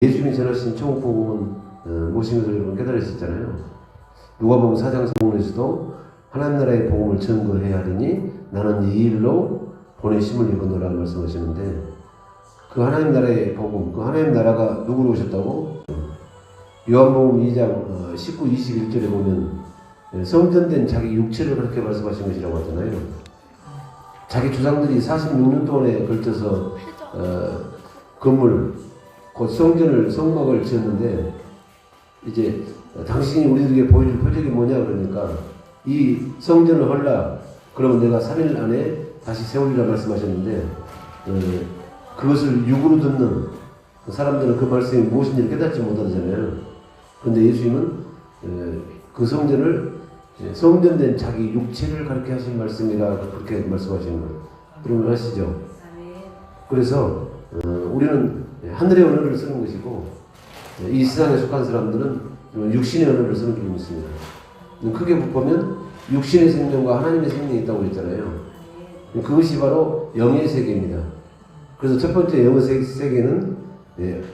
예수님이 전하신 천국복음은 무엇인 것을 여러분 깨달으셨잖아요. 누가복음 4장 4절에서도 하나님 나라의 복음을 증거해야 하리니 나는 이 일로 보내심을 입었노라 말씀하시는데, 그 하나님 나라의 복음, 그 하나님 나라가 누구로 오셨다고? 요한복음 2장 19, 21절에 보면 성전된 자기 육체를 그렇게 말씀하신 것이라고 하잖아요. 자기 조상들이 46년 동안에 걸쳐서 건물, 곧 성막을 지었는데, 이제 당신이 우리들에게 보여줄 표적이 뭐냐 그러니까 이 성전을 헐라 그러면 내가 3일 안에 다시 세우리라 말씀하셨는데, 그것을 육으로 듣는 사람들은 그 말씀이 무엇인지를 깨닫지 못하잖아요. 그런데 예수님은 그 성전된 자기 육체를 가르쳐 하신 말씀이라 그렇게 말씀하시는 거예요. 여러분 아시죠? 그래서 우리는 하늘의 언어를 쓰는 것이고, 이 세상에 속한 사람들은 육신의 언어를 쓰는 게 있습니다. 크게 보면 육신의 생명과 하나님의 생명이 있다고 했잖아요. 그것이 바로 영의 세계입니다. 그래서 첫 번째 영의 세계는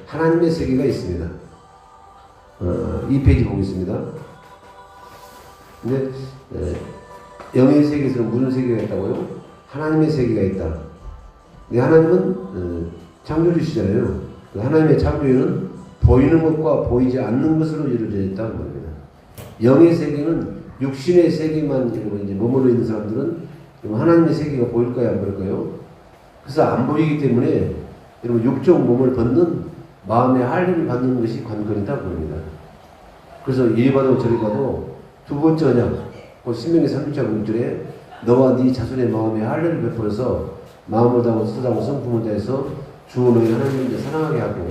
하나님의 세계가 있습니다. 이 페이지 보겠습니다. 근데 영의 세계에서는 무슨 세계가 있다고요? 하나님의 세계가 있다. 근데 하나님은 창조주시잖아요. 하나님의 창조에는 보이는 것과 보이지 않는 것으로 이루어져 있다는 겁니다. 영의 세계는 육신의 세계만 이제 머물러 있는 사람들은 하나님의 세계가 보일까요, 안 보일까요? 그래서 안 보이기 때문에 여러분 육적 몸을 벗는 마음의 할례를 받는 것이 관건이다 그럽니다. 그래서 이리 봐도 저리 봐도 두 번째 언약, 신명기 3장 6절에 너와 네 자손의 마음의 할례를 베풀어서 마음을 다하고 뜻하고 성품을 다해서 주 너희 하나님을 사랑하게 하고,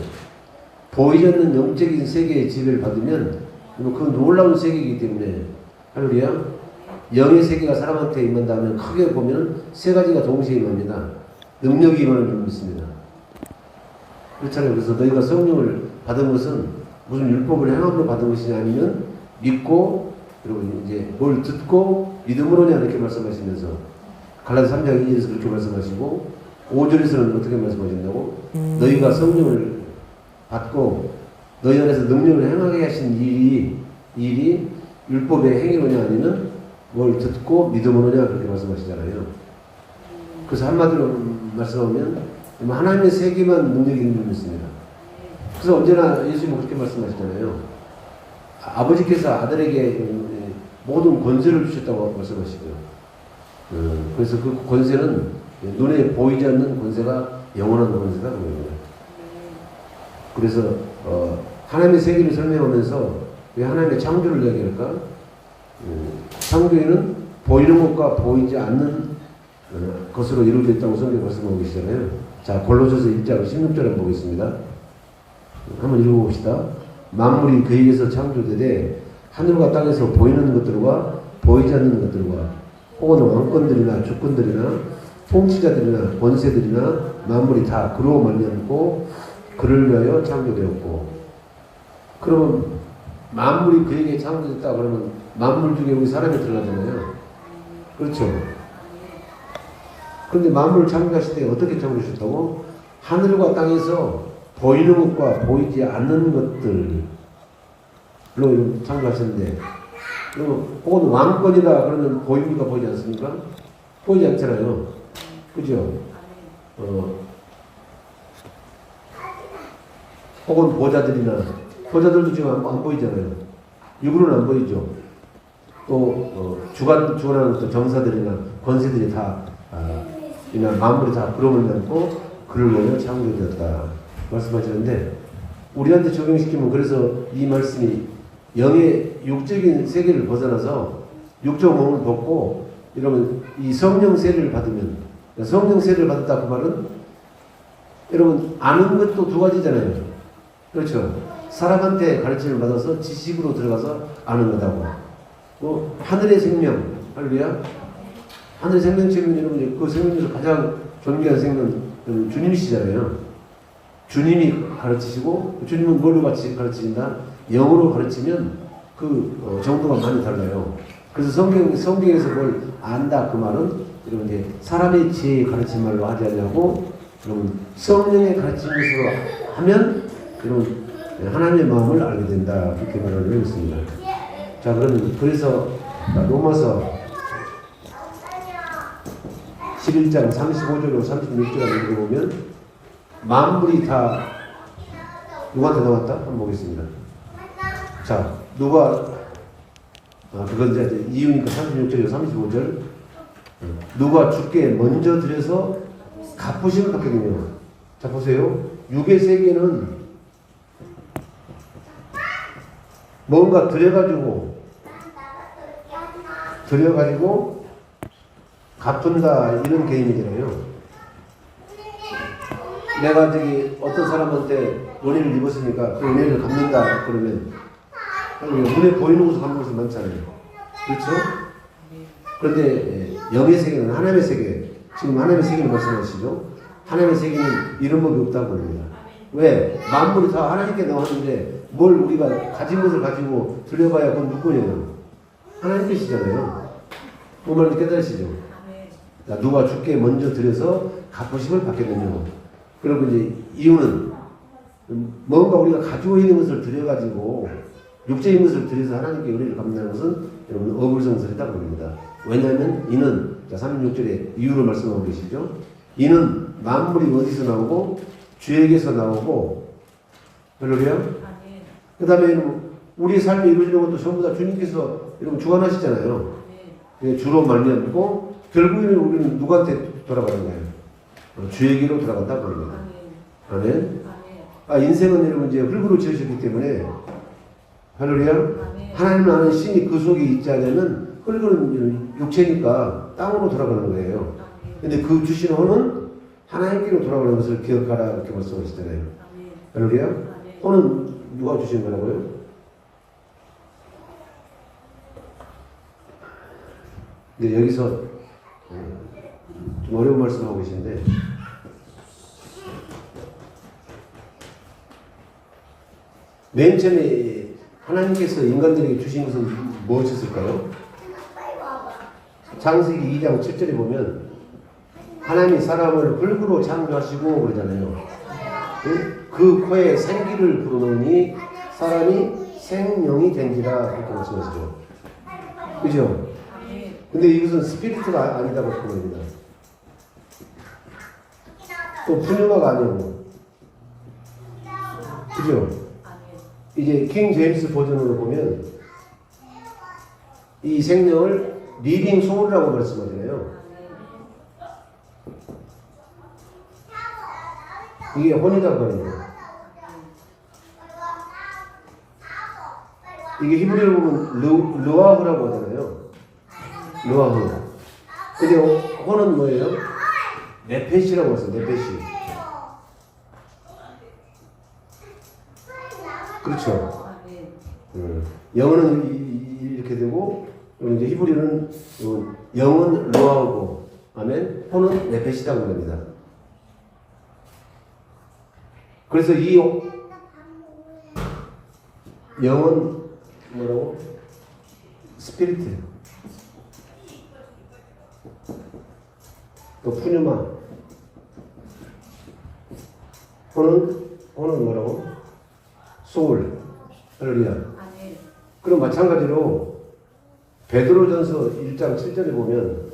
보이지 않는 영적인 세계의 지배를 받으면 그 놀라운 세계이기 때문에, 할렐루야, 영의 세계가 사람한테 임한다면 크게 보면 세 가지가 동시에 임합니다. 능력이 임하는 줄 믿습니다. 그렇잖아요. 그래서 너희가 성령을 받은 것은 무슨 율법을 행함으로 받은 것이냐, 아니면 믿고, 그리고 이제 뭘 듣고 믿음으로냐 이렇게 말씀하시면서 갈라디아 3장 2절에서 그렇게 말씀하시고, 5절에서는 어떻게 말씀하신다고? 너희가 성령을 받고 너희 안에서 능력을 행하게 하신 일이 율법의 행위로냐 아니면 뭘 듣고 믿음으로냐 그렇게 말씀하시잖아요. 그래서 한마디로 말씀하면 하나님의 세계만 능력이 있는 줄 믿습니다. 그래서 언제나 예수님은 그렇게 말씀하시잖아요. 아버지께서 아들에게 모든 권세를 주셨다고 말씀하시고요. 그래서 그 권세는 눈에 보이지 않는 권세가 영원한 권세다 그럽니다. 그래서 하나님의 세계를 설명하면서 왜 하나님의 창조를 이야기할까? 창조에는 보이는 것과 보이지 않는 것으로 이루어져 있다고 성경에 말씀하고 계시잖아요. 자, 골로새서 1장 16절 한번 보겠습니다. 한번 읽어봅시다. 만물이 그에게서 창조되되 하늘과 땅에서 보이는 것들과 보이지 않는 것들과 혹은 왕권들이나 주권들이나 통치자들이나 권세들이나 만물이 다 그로 말미암고 그를 위하여 창조되었고. 그러면 만물이 그에게 창조됐다 그러면 만물 중에 우리 사람이 들어가잖아요. 그렇죠? 그런데 만물을 창조하실 때 어떻게 창조하셨다고? 하늘과 땅에서 보이는 것과 보이지 않는 것들로 창조하셨는데, 혹은 왕권이다 그러면 보입니까, 보이지 않습니까? 보이지 않잖아요. 그죠? 혹은 보좌들도 지금 안 보이잖아요. 육으로는 안 보이죠. 또 주관하는 어떤 정사들이나 권세들이 다 만물이 다 구름을 담고 그를 위하여 창조되었다 말씀하시는데, 우리한테 적용시키면 그래서 이 말씀이 영의 육적인 세계를 벗어나서 육적 몸을 벗고 이러면 이 성령 세례를 받으면, 성령 세례를 받았다 그 말은 여러분 아는 것도 두 가지잖아요. 그렇죠? 사람한테 가르침을 받아서 지식으로 들어가서 아는 거다고. 또 하늘의 생명, 할렐루야. 하늘의 생명체는 여러분 그 생명 중에서 가장 존귀한 생명은 주님이시잖아요. 주님이 가르치시고, 주님은 뭘로 가르치신다? 영으로 가르치면 그 정도가 많이 달라요. 그래서 성경에서 뭘 안다 그 말은 여러분 이제 사람의 지혜에 가르친 말로 하지 않냐고, 여러분 성령의 가르침으로 하면 이런 하나님의 마음을 알게 된다. 그렇게 말을 하고 있습니다. 자, 그래서 로마서 11장 35절로 36절을 읽어보면 만물이 다 누구한테 나왔다? 한번 보겠습니다. 자, 그건 이제 이유니까 36절에서 35절. 누가 주께 먼저 드려서 갚으심을 받거든요. 자, 보세요. 육의 세계는 뭔가 들여가지고 갚은다 이런 개념이잖아요. 내가 어떤 사람한테 은혜를 입었으니까 그 은혜를 갚는다 그러면 눈에 보이는 것을 갚는 것은 많잖아요. 그렇죠? 그런데 영의 세계는 하나님의 세계, 지금 하나님의 세계를 말씀하시죠. 하나님의 세계는 이런 법이 없다고 합니다. 왜? 만물이 다 하나님께 나왔는데 뭘 우리가 가진 것을 가지고 들려봐야 그건 누구예요? 하나님께시잖아요. 그 말을 깨달으시죠? 누가 주께 먼저 드려서 갚으심을 받겠느냐. 그리고 이제 이유는 뭔가 우리가 가지고 있는 것을 들여가지고 육체인 것을 들여서 하나님께 은혜를 갚는다는 것은 여러분 어불성설이다 그럽니다. 왜냐하면 이는 36절에 이유를 말씀하고 계시죠. 이는 만물이 어디서 나오고 주에게서 나오고 그러게요. 그 다음에 우리의 삶이 이루어지는 것도 전부 다 주님께서 여러분 주관하시잖아요. 주로 말미암고 결국에는 우리는 누구한테 돌아가는 거예요? 주에게로 돌아간다 그럽니다. 아멘. 인생은 여러분 이제 흙으로 지으셨기 때문에 할렐루야. 하나님 아는 신이 그 속에 있지 않으면 흙은 육체니까 땅으로 돌아가는 거예요. 근데 그 주신 혼은 하나님께로 돌아가는 것을 기억하라 이렇게 말씀하시잖아요. 할렐루야. 혼은 누가 주신 거라고요? 근데 여기서 좀 어려운 말씀하고 계신데 맨 처음에 하나님께서 인간들에게 주신 것은 무엇이었을까요? 창세기 2장 7절에 보면 하나님이 사람을 흙으로 창조하시고 그러잖아요. 그 코에 생기를 불어넣으니 사람이 생명이 된지라 그렇게 말씀하시죠. 그죠? 근데 이것은 스피리트가 아니다고 표현합니다. 또 푸뉴마가 아니고. 그죠? 이제 킹 제임스 버전으로 보면 이 생명을 리빙 소울이라고 말씀하잖아요. 이게 혼이라고 하네요. 이게 히브리어로 보면 르와흐라고 하잖아요. 르와흐. 근데 혼은 뭐예요? 네페시라고 했어요. 네페시. 그렇죠. 영어는 이렇게 되고 이제 히브리어는 영은 르와흐고 아멘. 혼은 네페시라고 합니다. 그래서 이 영은 뭐라고? 스피리트. 또 푸뉴마. 혼은 뭐라고? 소울. 할렐루야. 그럼 마찬가지로 베드로전서 1장 7절에 보면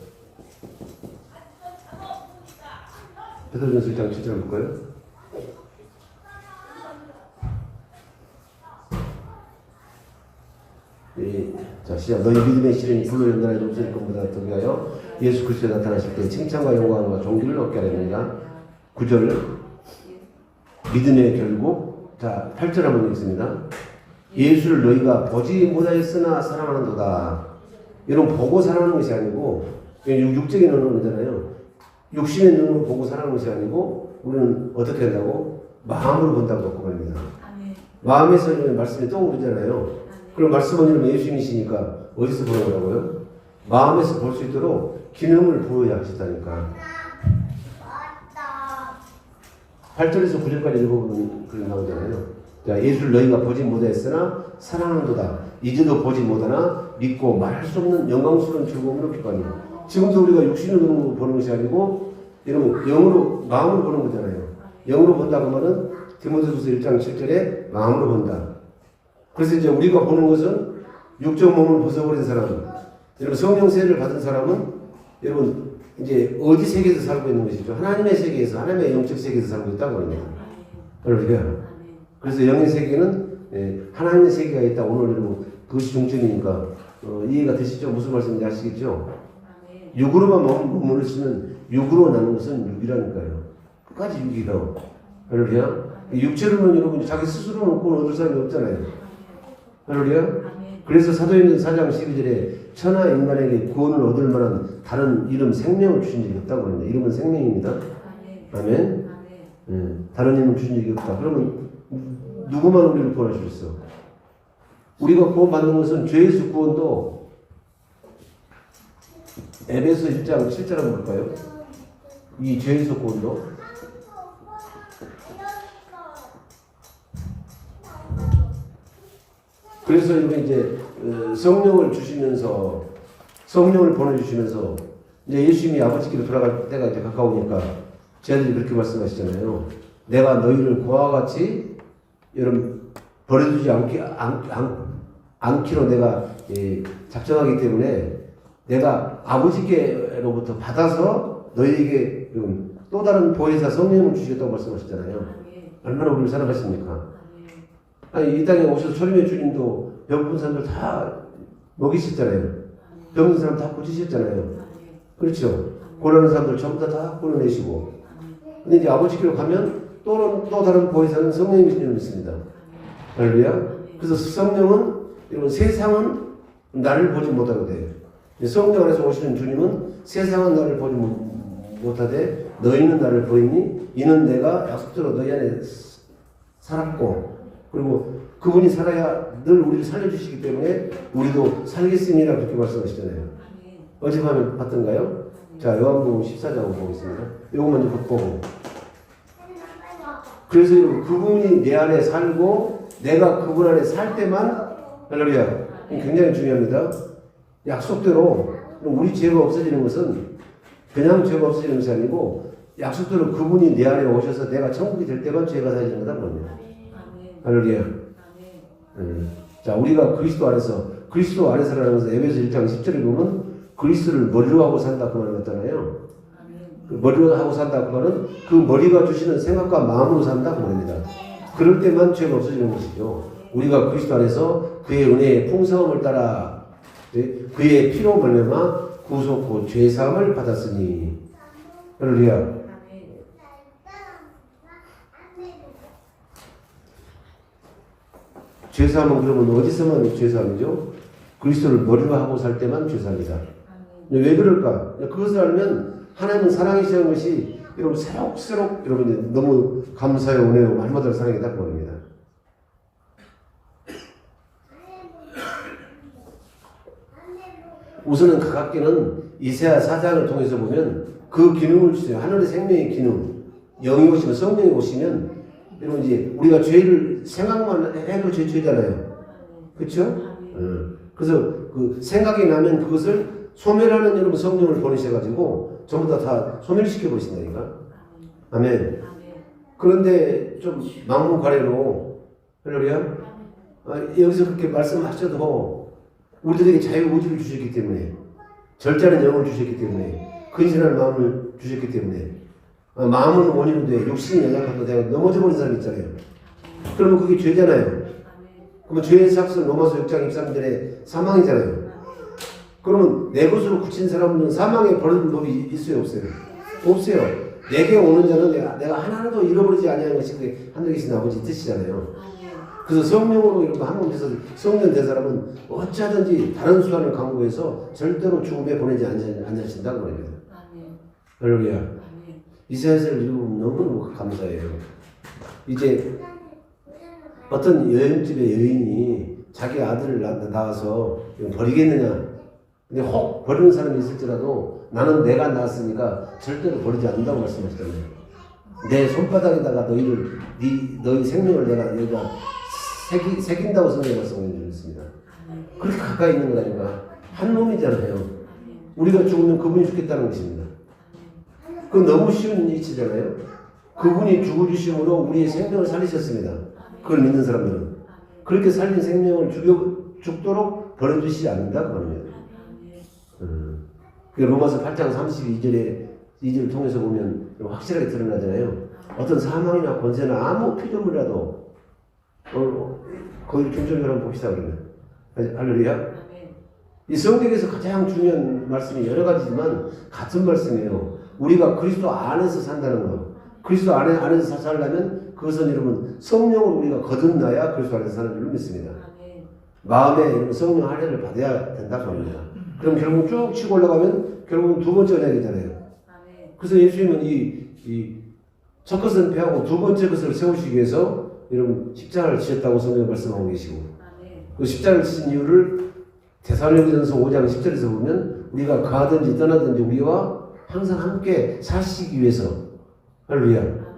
베드로전서 1장 7절 볼까요? 자, 시작. 너희 믿음의 시련이 불로 연단하여 넘칠 것보다 더 위하여 예수 그리스도에 나타나실 때 칭찬과 영광과 존귀를 얻게 하렵니다. 9절. 믿음의 결국. 자, 8절 한번 읽습니다. 예수를 너희가 보지 못하였으나 사랑하는도다. 이런 보고 사랑하는 것이 아니고 육적인 언어잖아요. 육신의 눈으로 보고 사랑하는 것이 아니고 우리는 어떻게 한다고? 마음으로 본다고 그 말입니다. 마음에서 말씀이 떠오르잖아요. 그럼 말씀은 예수님이시니까 어디서 보는 거라고요? 마음에서 볼 수 있도록 기능을 보여야 하시다니까. 8절에서 9절까지 읽어보면 그런 나오잖아요. 자, 예수를 너희가 보지 못했으나 사랑하는도다. 이제도 보지 못하나 믿고 말할 수 없는 영광스러운 즐거움으로 기뻐하니. 지금도 우리가 육신으로 보는 것이 아니고 여러분 영으로 마음으로 보는 거잖아요. 영으로 본다고 하면 디모데후서 1장 7절에 마음으로 본다. 그래서 이제 우리가 보는 것은 육적 몸을 벗어버린 사람, 여러분 성령 세례를 받은 사람은 여러분 이제 어디 세계에서 살고 있는 것이죠? 하나님의 세계에서, 하나님의 영적 세계에서 살고 있다고 합니다. 그러니까 그래서 영의 세계는 하나님의 세계가 있다. 오늘 여러분 그것이 중점이니까 이해가 되시죠? 무슨 말씀인지 아시겠죠? 육으로만 머무를 수는 육으로 나는 것은 육이라니까요. 끝까지 육이라고. 할렐루야. 육체로는 여러분 자기 스스로는 구원 얻을 사람이 없잖아요. 할렐루야. 그래서 사도행전 4장 12절에 천하 인간에게 구원을 얻을 만한 다른 이름 생명을 주신 적이 없다고 합니다. 이름은 생명입니다. 아멘. 다른 이름 주신 적이 없다. 그러면 누구만 우리를 구원해 주셨어? 우리가 구원받는 것은 죄에서 구원도 에베소 1장 7절 한번 볼까요? 이 죄에서 구원도 그래서 이제 성령을 주시면서 성령을 보내주시면서 이제 예수님이 아버지께로 돌아갈 때가 이제 가까우니까 제자들이 그렇게 말씀하시잖아요. 내가 너희를 고와 같이 여러분 버려두지 않기로 내가 작정하기 때문에 내가 아버지께로부터 받아서 너희에게 또 다른 보혜사 성령을 주시겠다고 말씀하셨잖아요. 얼마나 우리를 사랑하십니까? 아니 이 땅에 오셔서 초림의 주님도 배고픈 사람들 다 먹이셨잖아요. 병든 사람 다 고치셨잖아요. 그렇죠? 고난하는 사람들 전부 다 고쳐내시고. 근데 이제 아버지께로 가면 또 다른 보혜사는 성령이신 줄 믿습니다. 할렐루야. 그래서 성령은 여러분 세상은 나를 보지 못하거든. 성령 안에서 오시는 주님은 세상은 나를 보지 못하되 너희는 나를 보이니 이는 내가 약속대로 너희 안에 살았고 그리고 그분이 살아야 늘 우리를 살려주시기 때문에 우리도 살겠습니다. 그렇게 말씀하시잖아요. 어젯밤에 봤던가요? 자, 요한복음 14장 보겠습니다. 요거 먼저 보고. 그래서 그분이 내 안에 살고 내가 그분 안에 살 때만 할렐루야. 굉장히 중요합니다. 약속대로 우리 죄가 없어지는 것은 그냥 죄가 없어지는 것이 아니고 약속대로 그분이 내 안에 오셔서 내가 천국이 될 때만 죄가 사해지는 거다 그러네요. 할렐루야. 자, 우리가 그리스도 안에서라는 것은 에베소 1장 10절에 보면 그리스도를 머리로 하고 산다 그 말을 했잖아요. 그 머리로 하고 산다 그 말은 그 머리가 주시는 생각과 마음으로 산다 그 말입니다. 그럴 때만 죄가 없어지는 것이죠. 우리가 그리스도 안에서 그의 은혜의 풍성함을 따라 그의 피로 말미암아 구속고 죄사함을 받았으니 할렐루야. 죄사함은 그러면 어디서만 죄사함이죠? 그리스도를 머리로 하고 살 때만 죄사함이다. 왜 그럴까? 그것을 알면 하나님은 사랑이시는 것이 여러분 새록새록 여러분 너무 감사해요, 은혜요, 말마다 사랑이다 그 말입니다. 우선은 각각기는 이사야 4장을 통해서 보면 그 기능을 주세요. 하늘의 생명의 기능, 영이 오시면 성령이 오시면 여러분 이제 우리가 죄를 생각만 해도 죄잖아요. 그렇죠? 그래서 그 생각이 나면 그것을 소멸하는 여러분 성령을 보내셔가지고 전부 다 소멸시켜 버리신다니까. 아멘. 그런데 좀 막무가내로 할렐루야. 여기서 그렇게 말씀하셔도 우리들에게 자유의지를 주셨기 때문에 절제하는 영을 주셨기 때문에 근신하는 마음을 주셨기 때문에 마음은 원인은 돼. 육신이 연약하다 내가 넘어져 버린 사람 있잖아요. 그러면 그게 죄잖아요. 그러면 죄의 삭은 로마서 6장 23절에 사망이잖아요. 그러면 내 것으로 굳힌 사람은 사망에 버리는 법이 있어요, 없어요? 없어요. 내게 오는 자는 내가 하나도 잃어버리지 아니하는 것이 하늘에 계신 아버지 뜻이잖아요. 그래서 성령으로 이렇게 한 번 돼서 성령 된 사람은 어찌하든지 다른 수단을 강구해서 절대로 죽음에 보내지 않으신다고 말입니다. 할렐루야. 이사야서를 읽으면 너무너무 감사해요. 이제 어떤 여행집의 여인이 자기 아들을 낳아서 버리겠느냐. 근데 혹 버리는 사람이 있을지라도 나는 내가 낳았으니까 절대로 버리지 않는다고 말씀하시잖아요. 내 손바닥에다가 너희 생명을 내가 여기다 새긴다고 성경에 말씀해주셨습니다. 그렇게 가까이 있는 거라니까. 한 놈이잖아요. 우리가 죽으면 그분이 죽겠다는 것입니다. 그건 너무 쉬운 이치잖아요. 그분이 죽어주심으로 우리의 생명을 살리셨습니다. 그걸 믿는 사람들은. 그렇게 살린 생명을 죽도록 버려주시지 않는다 그 말입니다. 로마서 8장 32절을 통해서 보면 확실하게 드러나잖아요. 어떤 사망이나 권세나 아무 피조물이라도 거기 중절을 한번 봅시다 그러면. 할렐루야. 이 성경에서 가장 중요한 말씀이 여러 가지지만 같은 말씀이에요. 우리가 그리스도 안에서 산다는 거. 그리스도 안에서 살려면 그것은 여러분 성령을 우리가 거듭나야 그리스도 안에서 사는 줄로 믿습니다. 마음에 여러분 성령 할례를 받아야 된다고 합니다. 그럼 결국 쭉 치고 올라가면 결국은 두 번째 언약이잖아요. 그래서 예수님은 이 첫 것은 폐하고 두 번째 것을 세우시기 위해서 여러분 십자가를 지셨다고 성경에 말씀하고 계시고 그 십자가를 지신 이유를 데살로니가전서 5장 10절에서 보면 우리가 가든지 떠나든지 우리와 항상 함께 사시기 위해서 할렐루야.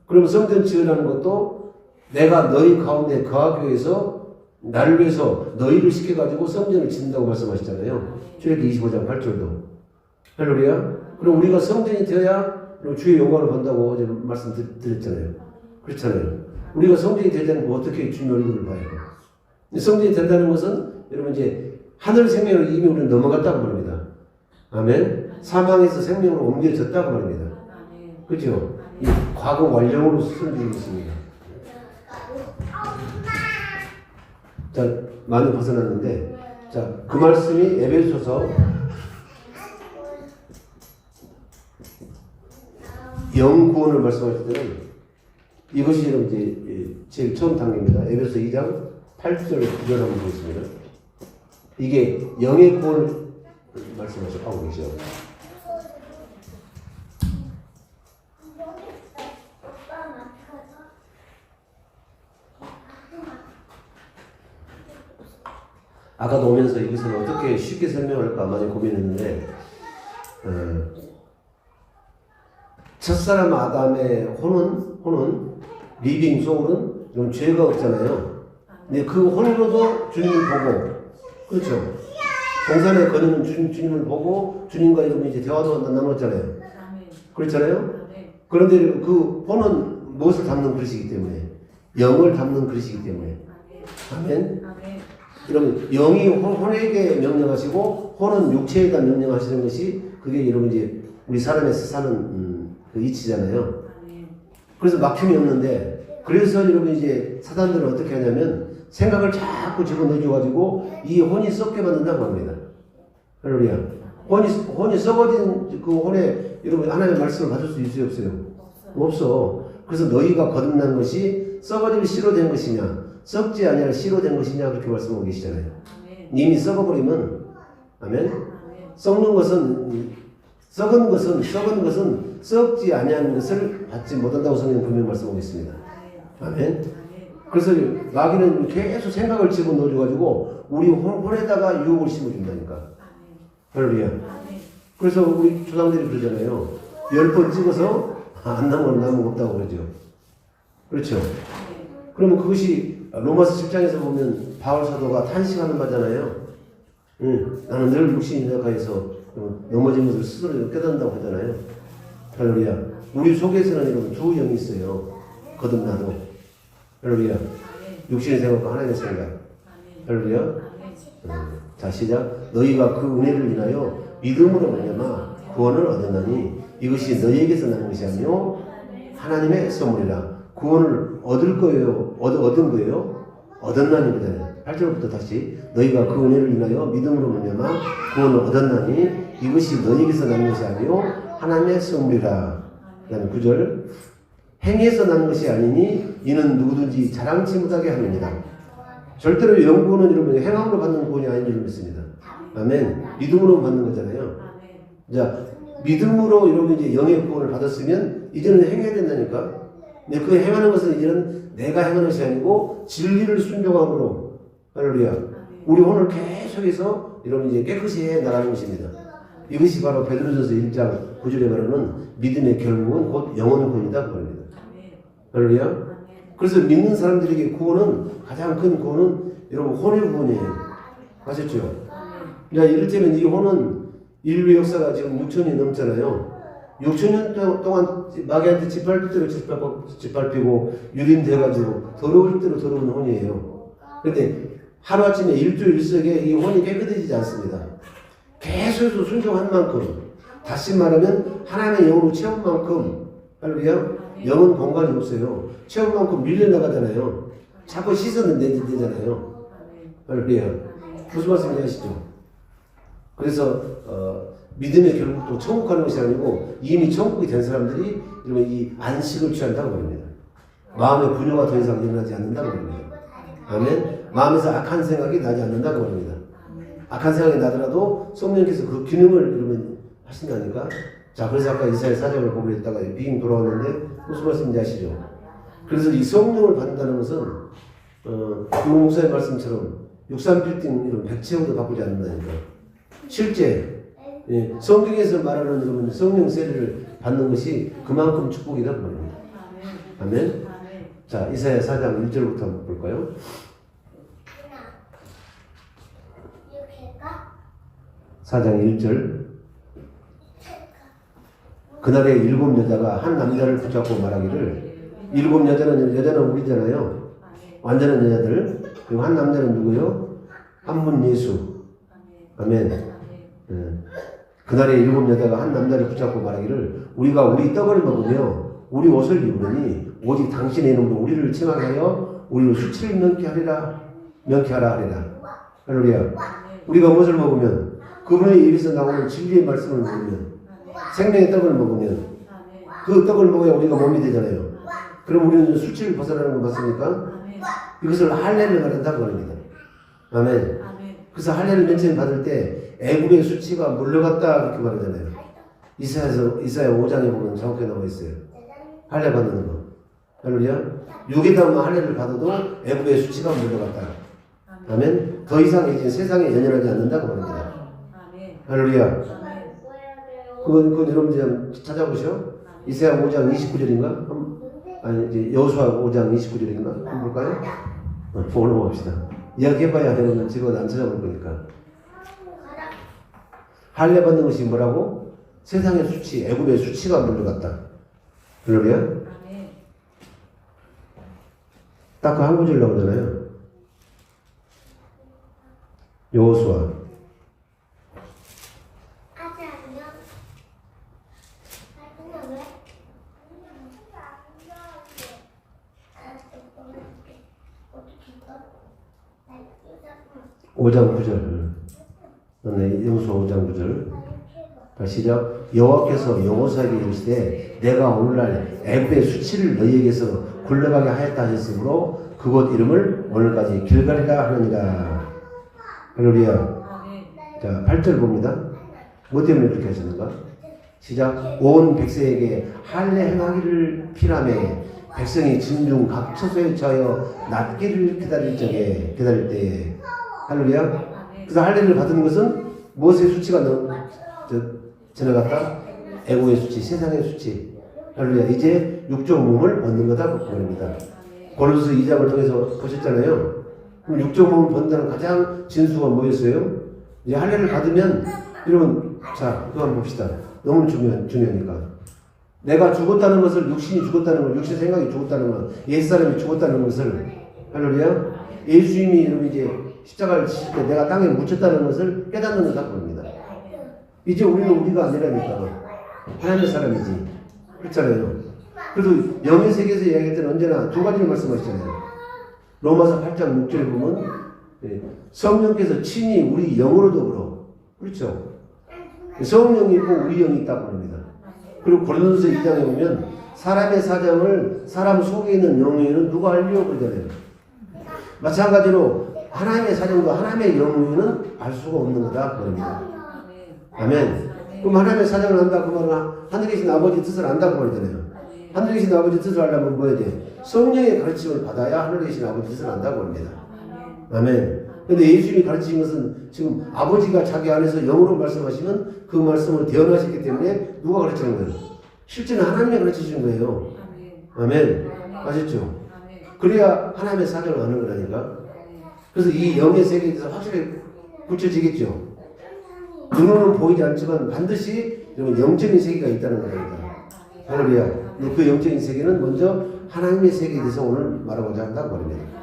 그럼 성전 지으라는 것도 내가 너희 가운데 거하기 위해서 나를 위해서 너희를 시켜가지고 성전을 짓는다고 말씀하셨잖아요. 출애굽기 25장 8절도 할렐루야. 그럼 우리가 성전이 되어야 주의 영광을 본다고 어제 말씀드렸잖아요. 그렇잖아요. 우리가 성전이 되려면 어떻게 주님 얼굴을 봐요? 성전이 된다는 것은 여러분 이제 하늘 생명을 이미 우리는 넘어갔다고 말합니다. 아멘. 사망에서 생명으로 옮겨졌다고 말합니다. 그렇죠? 이 과거 완령으로 쓰러지고 있습니다. 자, 많이 벗어났는데, 자, 그 말씀이 에베소서 영구원을 말씀하실 때는 이것이 이제 제일 처음 단계입니다. 에베소 2장 8절 9절 한번 보겠습니다. 이게 영의 구원을 말씀하고 계시죠. 아까도 오면서 이것을 어떻게 쉽게 설명할까 많이 고민했는데 첫사람 아담의 혼은 리빙 소울은 이런 죄가 없잖아요. 근데 그 혼으로도 주님을 보고 그렇죠. 동산에 거느는 주님을 보고 주님과 이러면 이제 대화도 나눴잖아요. 그렇잖아요. 그런데 그 혼은 무엇을 담는 그릇이기 때문에 영을 담는 그릇이기 때문에 아멘. 여러분 영이 혼에게 명령하시고 혼은 육체에다 명령하시는 것이 그게 여러분 이제 우리 사람에서 사는 그 이치잖아요. 그래서 막힘이 없는데 그래서 여러분 이제 사단들은 어떻게 하냐면 생각을 자꾸 집어넣어줘가지고 이 혼이 썩게 만든다고 합니다. 할렐루야. 혼이 썩어진 그 혼에 여러분 하나님의 말씀을 받을 수 있어요 없어요? 없어. 그래서 너희가 거듭난 것이 썩어지면 씨로 된 것이냐 썩지 아니할 씨로 된 것이냐 그렇게 말씀하고 계시잖아요. 이미 썩어버리면 아멘. 썩는 것은 썩은 것은 썩지 아니한 것을 받지 못한다고 성경은 분명히 말씀하고 있습니다. 아멘. 그래서 마귀는 계속 생각을 집어넣어가지고 우리 혼에다가 유혹을 심어준다니까. 할렐루야. 그래서 우리 조상들이 그러잖아요. 10번 찍어서 안 나무는 없다고 그러죠. 그렇죠. 그러면 그것이 로마서 10장에서 보면 바울 사도가 탄식하는 바잖아요. 나는 늘 육신이 나가해서 넘어진 것을 스스로 깨닫는다고 하잖아요. 할렐루야. 우리 속에서는 이런 두 영이 있어요. 거듭나도. 할렐루야. 육신의 생각과 하나님의 생각. 할렐루야. 자 시작. 너희가 그 은혜를 인하여 믿음으로 말미암아 구원을 얻었나니 이것이 너희에게서 나는 것이 아니요 하나님의 선물이라. 구원을 얻을 거예요. 얻은 거예요. 얻었나니거든요. 8절부터 다시 너희가 그 은혜를 인하여 믿음으로 말미암아 구원을 얻었나니 이것이 너희에게서 나는 것이 아니요 하나님의 선물이라. 그 다음에 9절 행위에서 나는 것이 아니니 이는 누구든지 자랑치 못하게 합니다. 절대로 영구는 여러분 행함으로 받는 구원이 아닌 줄 믿습니다. 아멘. 믿음으로 받는 거잖아요. 자, 믿음으로 여러분 이제 영의 구원을 받았으면 이제는 행해야 된다니까. 근데 그 행하는 것은 이제는 내가 행하는 것이 아니고 진리를 순종함으로 할렐루야. 우리 오늘 계속해서 여러분 이제 깨끗이 해 나가는 것입니다. 이것이 바로 베드로전서 1장 9절에 말하는 믿음의 결국은 곧 영혼의 구원이다 그 말입니다. 할렐루야. 그래서 믿는 사람들에게 구원은 가장 큰 구원은 여러분 혼의 구원이에요. 아셨죠? 자, 이를테면 이 혼은 인류 역사가 지금 6천이 넘잖아요. 6천년 동안 마귀한테 짓밟힐 대로 짓밟히고 유린돼가지고 더러울 대로 더러운 혼이에요. 그런데 하루아침에 일조일석에 이 혼이 깨끗해지지 않습니다. 계속해서 순종한 만큼, 다시 말하면 하나님의 영으로 채운 만큼, 할렐루야, 영은 공간이 없어요. 채운 만큼 밀려나가잖아요. 자꾸 시선은 내잖아요. 할렐루야. 무슨 말씀인지 아시죠? 그래서 믿음의 결국도 천국 가는 것이 아니고 이미 천국이 된 사람들이 이러면 이 안식을 취한다고 합니다. 마음의 분노가 더 이상 일어나지 않는다고 합니다. 아멘. 마음에서 악한 생각이 나지 않는다고 합니다. 악한 생각이 나더라도 성령께서 그 기능을 이러면 하신다니까. 자, 그래서 아까 이사야 4장을 보고 있다가 빙 돌아왔는데 무슨 말씀인지 아시죠? 그래서 이 성령을 받는다는 것은 용 목사의 말씀처럼 63빌딩 이런 100채워도 바꾸지 않는다니까. 실제 성경에서 말하는 여러분 성령 세례를 받는 것이 그만큼 축복이다 그 말입니다. 아멘. 자, 이사야 4장 1절부터 한번 볼까요? 4장 1절. 그날에 7 여자가 한 남자를 붙잡고 말하기를, 7 여자는 우리잖아요. 완전한 여자들. 그리고 한 남자는 누구요? 한 분 예수. 아멘. 그날에 7 여자가 한 남자를 붙잡고 말하기를, 우리가 우리 떡을 먹으며 우리 옷을 입으니 오직 당신의 이름으로 우리를 칭하게 하여 우리를 수치를 명쾌하라 하리라. 할렐루야. 우리가 무엇을 먹으면, 그분의 입에서 나오는 진리의 말씀을 먹으면, 생명의 떡을 먹으면, 그 떡을 먹어야 우리가 몸이 되잖아요. 그럼 우리는 수치를 벗어나는 거 맞습니까? 이것을 할례를 말한다고 합니다. 아멘. 그래서 할례를 맨 처음 받을 때 애굽의 수치가 물러갔다 그렇게 말하잖아요. 이사야 5장에 보면 정확히 나와 있어요. 할례 받는 거. 할렐루야. 육에다만 할례를 받아도 애굽의 수치가 물러갔다. 아멘. 더 이상 이제 세상에 연연하지 않는다고 말합니다. 할렐루야. 그건 여러분들 찾아보시오. 이사야 5장 29절인가? 아니, 이제 여호수아 5장 29절인가? 한번 볼까요? 보고 넘어갑시다. 이야기해봐야 되는 건 지금 안 찾아볼 거니까. 할례 받는 것이 뭐라고? 세상의 수치, 애굽의 수치가 물러갔다. 할렐루야. 딱 그 한 구절 나오잖아요. 여호수아. (5장 9절) 네, 여호수아 5장 9절. 시작. 여호와께서 여호수아에게 이르시되 내가 오늘날 애굽의 수치를 너희에게서 굴러가게 하였다 하셨으므로 그곳 이름을 오늘까지 길갈이라 하느니라. 할렐루야. 자, 8절 봅니다. 뭐 때문에 그렇게 하셨는가? 시작. 온 백성에게 할례 행하기를 피라매 백성이 진중 각 처소에 처하여 낫기를 기다릴 때에. 할렐루야. 그래서 할례를 받은 것은 무엇의 수치가 지나갔다? 애고의 수치, 세상의 수치. 할렐루야. 이제 육적 몸을 얻는 거다 그 말입니다. 고린도서 2장을 통해서 보셨잖아요. 그럼 육적 몸을 본다는 가장 진수가 뭐였어요? 이제 할례를 받으면 여러분, 자, 그거 한번 봅시다. 너무 중요하니까. 내가 죽었다는 것을, 육신이 죽었다는 걸, 육신 생각이 죽었다는 걸, 옛사람이 죽었다는 것을, 할렐루야. 예수님이 여러분 이제 십자가를 지실 때 내가 땅에 묻혔다는 것을 깨닫는 거다 그럽니다. 이제 우리는 우리가 아니라니까. 하나님의 사람이지. 그렇잖아요. 그래도 영의 세계에서 이야기할 때는 언제나 두 가지를 말씀하시잖아요. 로마서 8장 6절에 보면 성령께서 친히 우리 영으로 더불어. 그렇죠. 성령이 있고 우리 영이 있다고 합니다. 그리고 고린도서 2장에 보면 사람의 사정을 사람 속에 있는 영에는 누가 알려고 그러잖아요. 마찬가지로 하나님의 사정도 하나님의 영으로는 알 수가 없는 거다 그럽니다. 아멘. 그럼 하나님의 사정을 안다 그 말은 하늘에 계신 아버지 뜻을 안다고 말이잖아요. 하늘에 계신 아버지 뜻을 알려면 뭐 해야 돼? 성령의 가르침을 받아야 하늘에 계신 아버지 뜻을 안다고 합니다. 아멘. 근데 예수님이 가르치신 것은 지금 아버지가 자기 안에서 영으로 말씀하시면 그 말씀을 대언하셨기 때문에 누가 가르치는 거예요? 실제는 하나님이 가르치시는 거예요. 아멘. 아셨죠? 그래야 하나님의 사정을 아는 거라니까. 그래서 이 영의 세계에 대해서 확실히 굳혀지겠죠. 눈으로는 보이지 않지만 반드시 여러분 영적인 세계가 있다는 겁니다. 할렐루야. 근데 그 영적인 세계는 먼저 하나님의 세계에 대해서 오늘 말하고자 한다고 말입니다.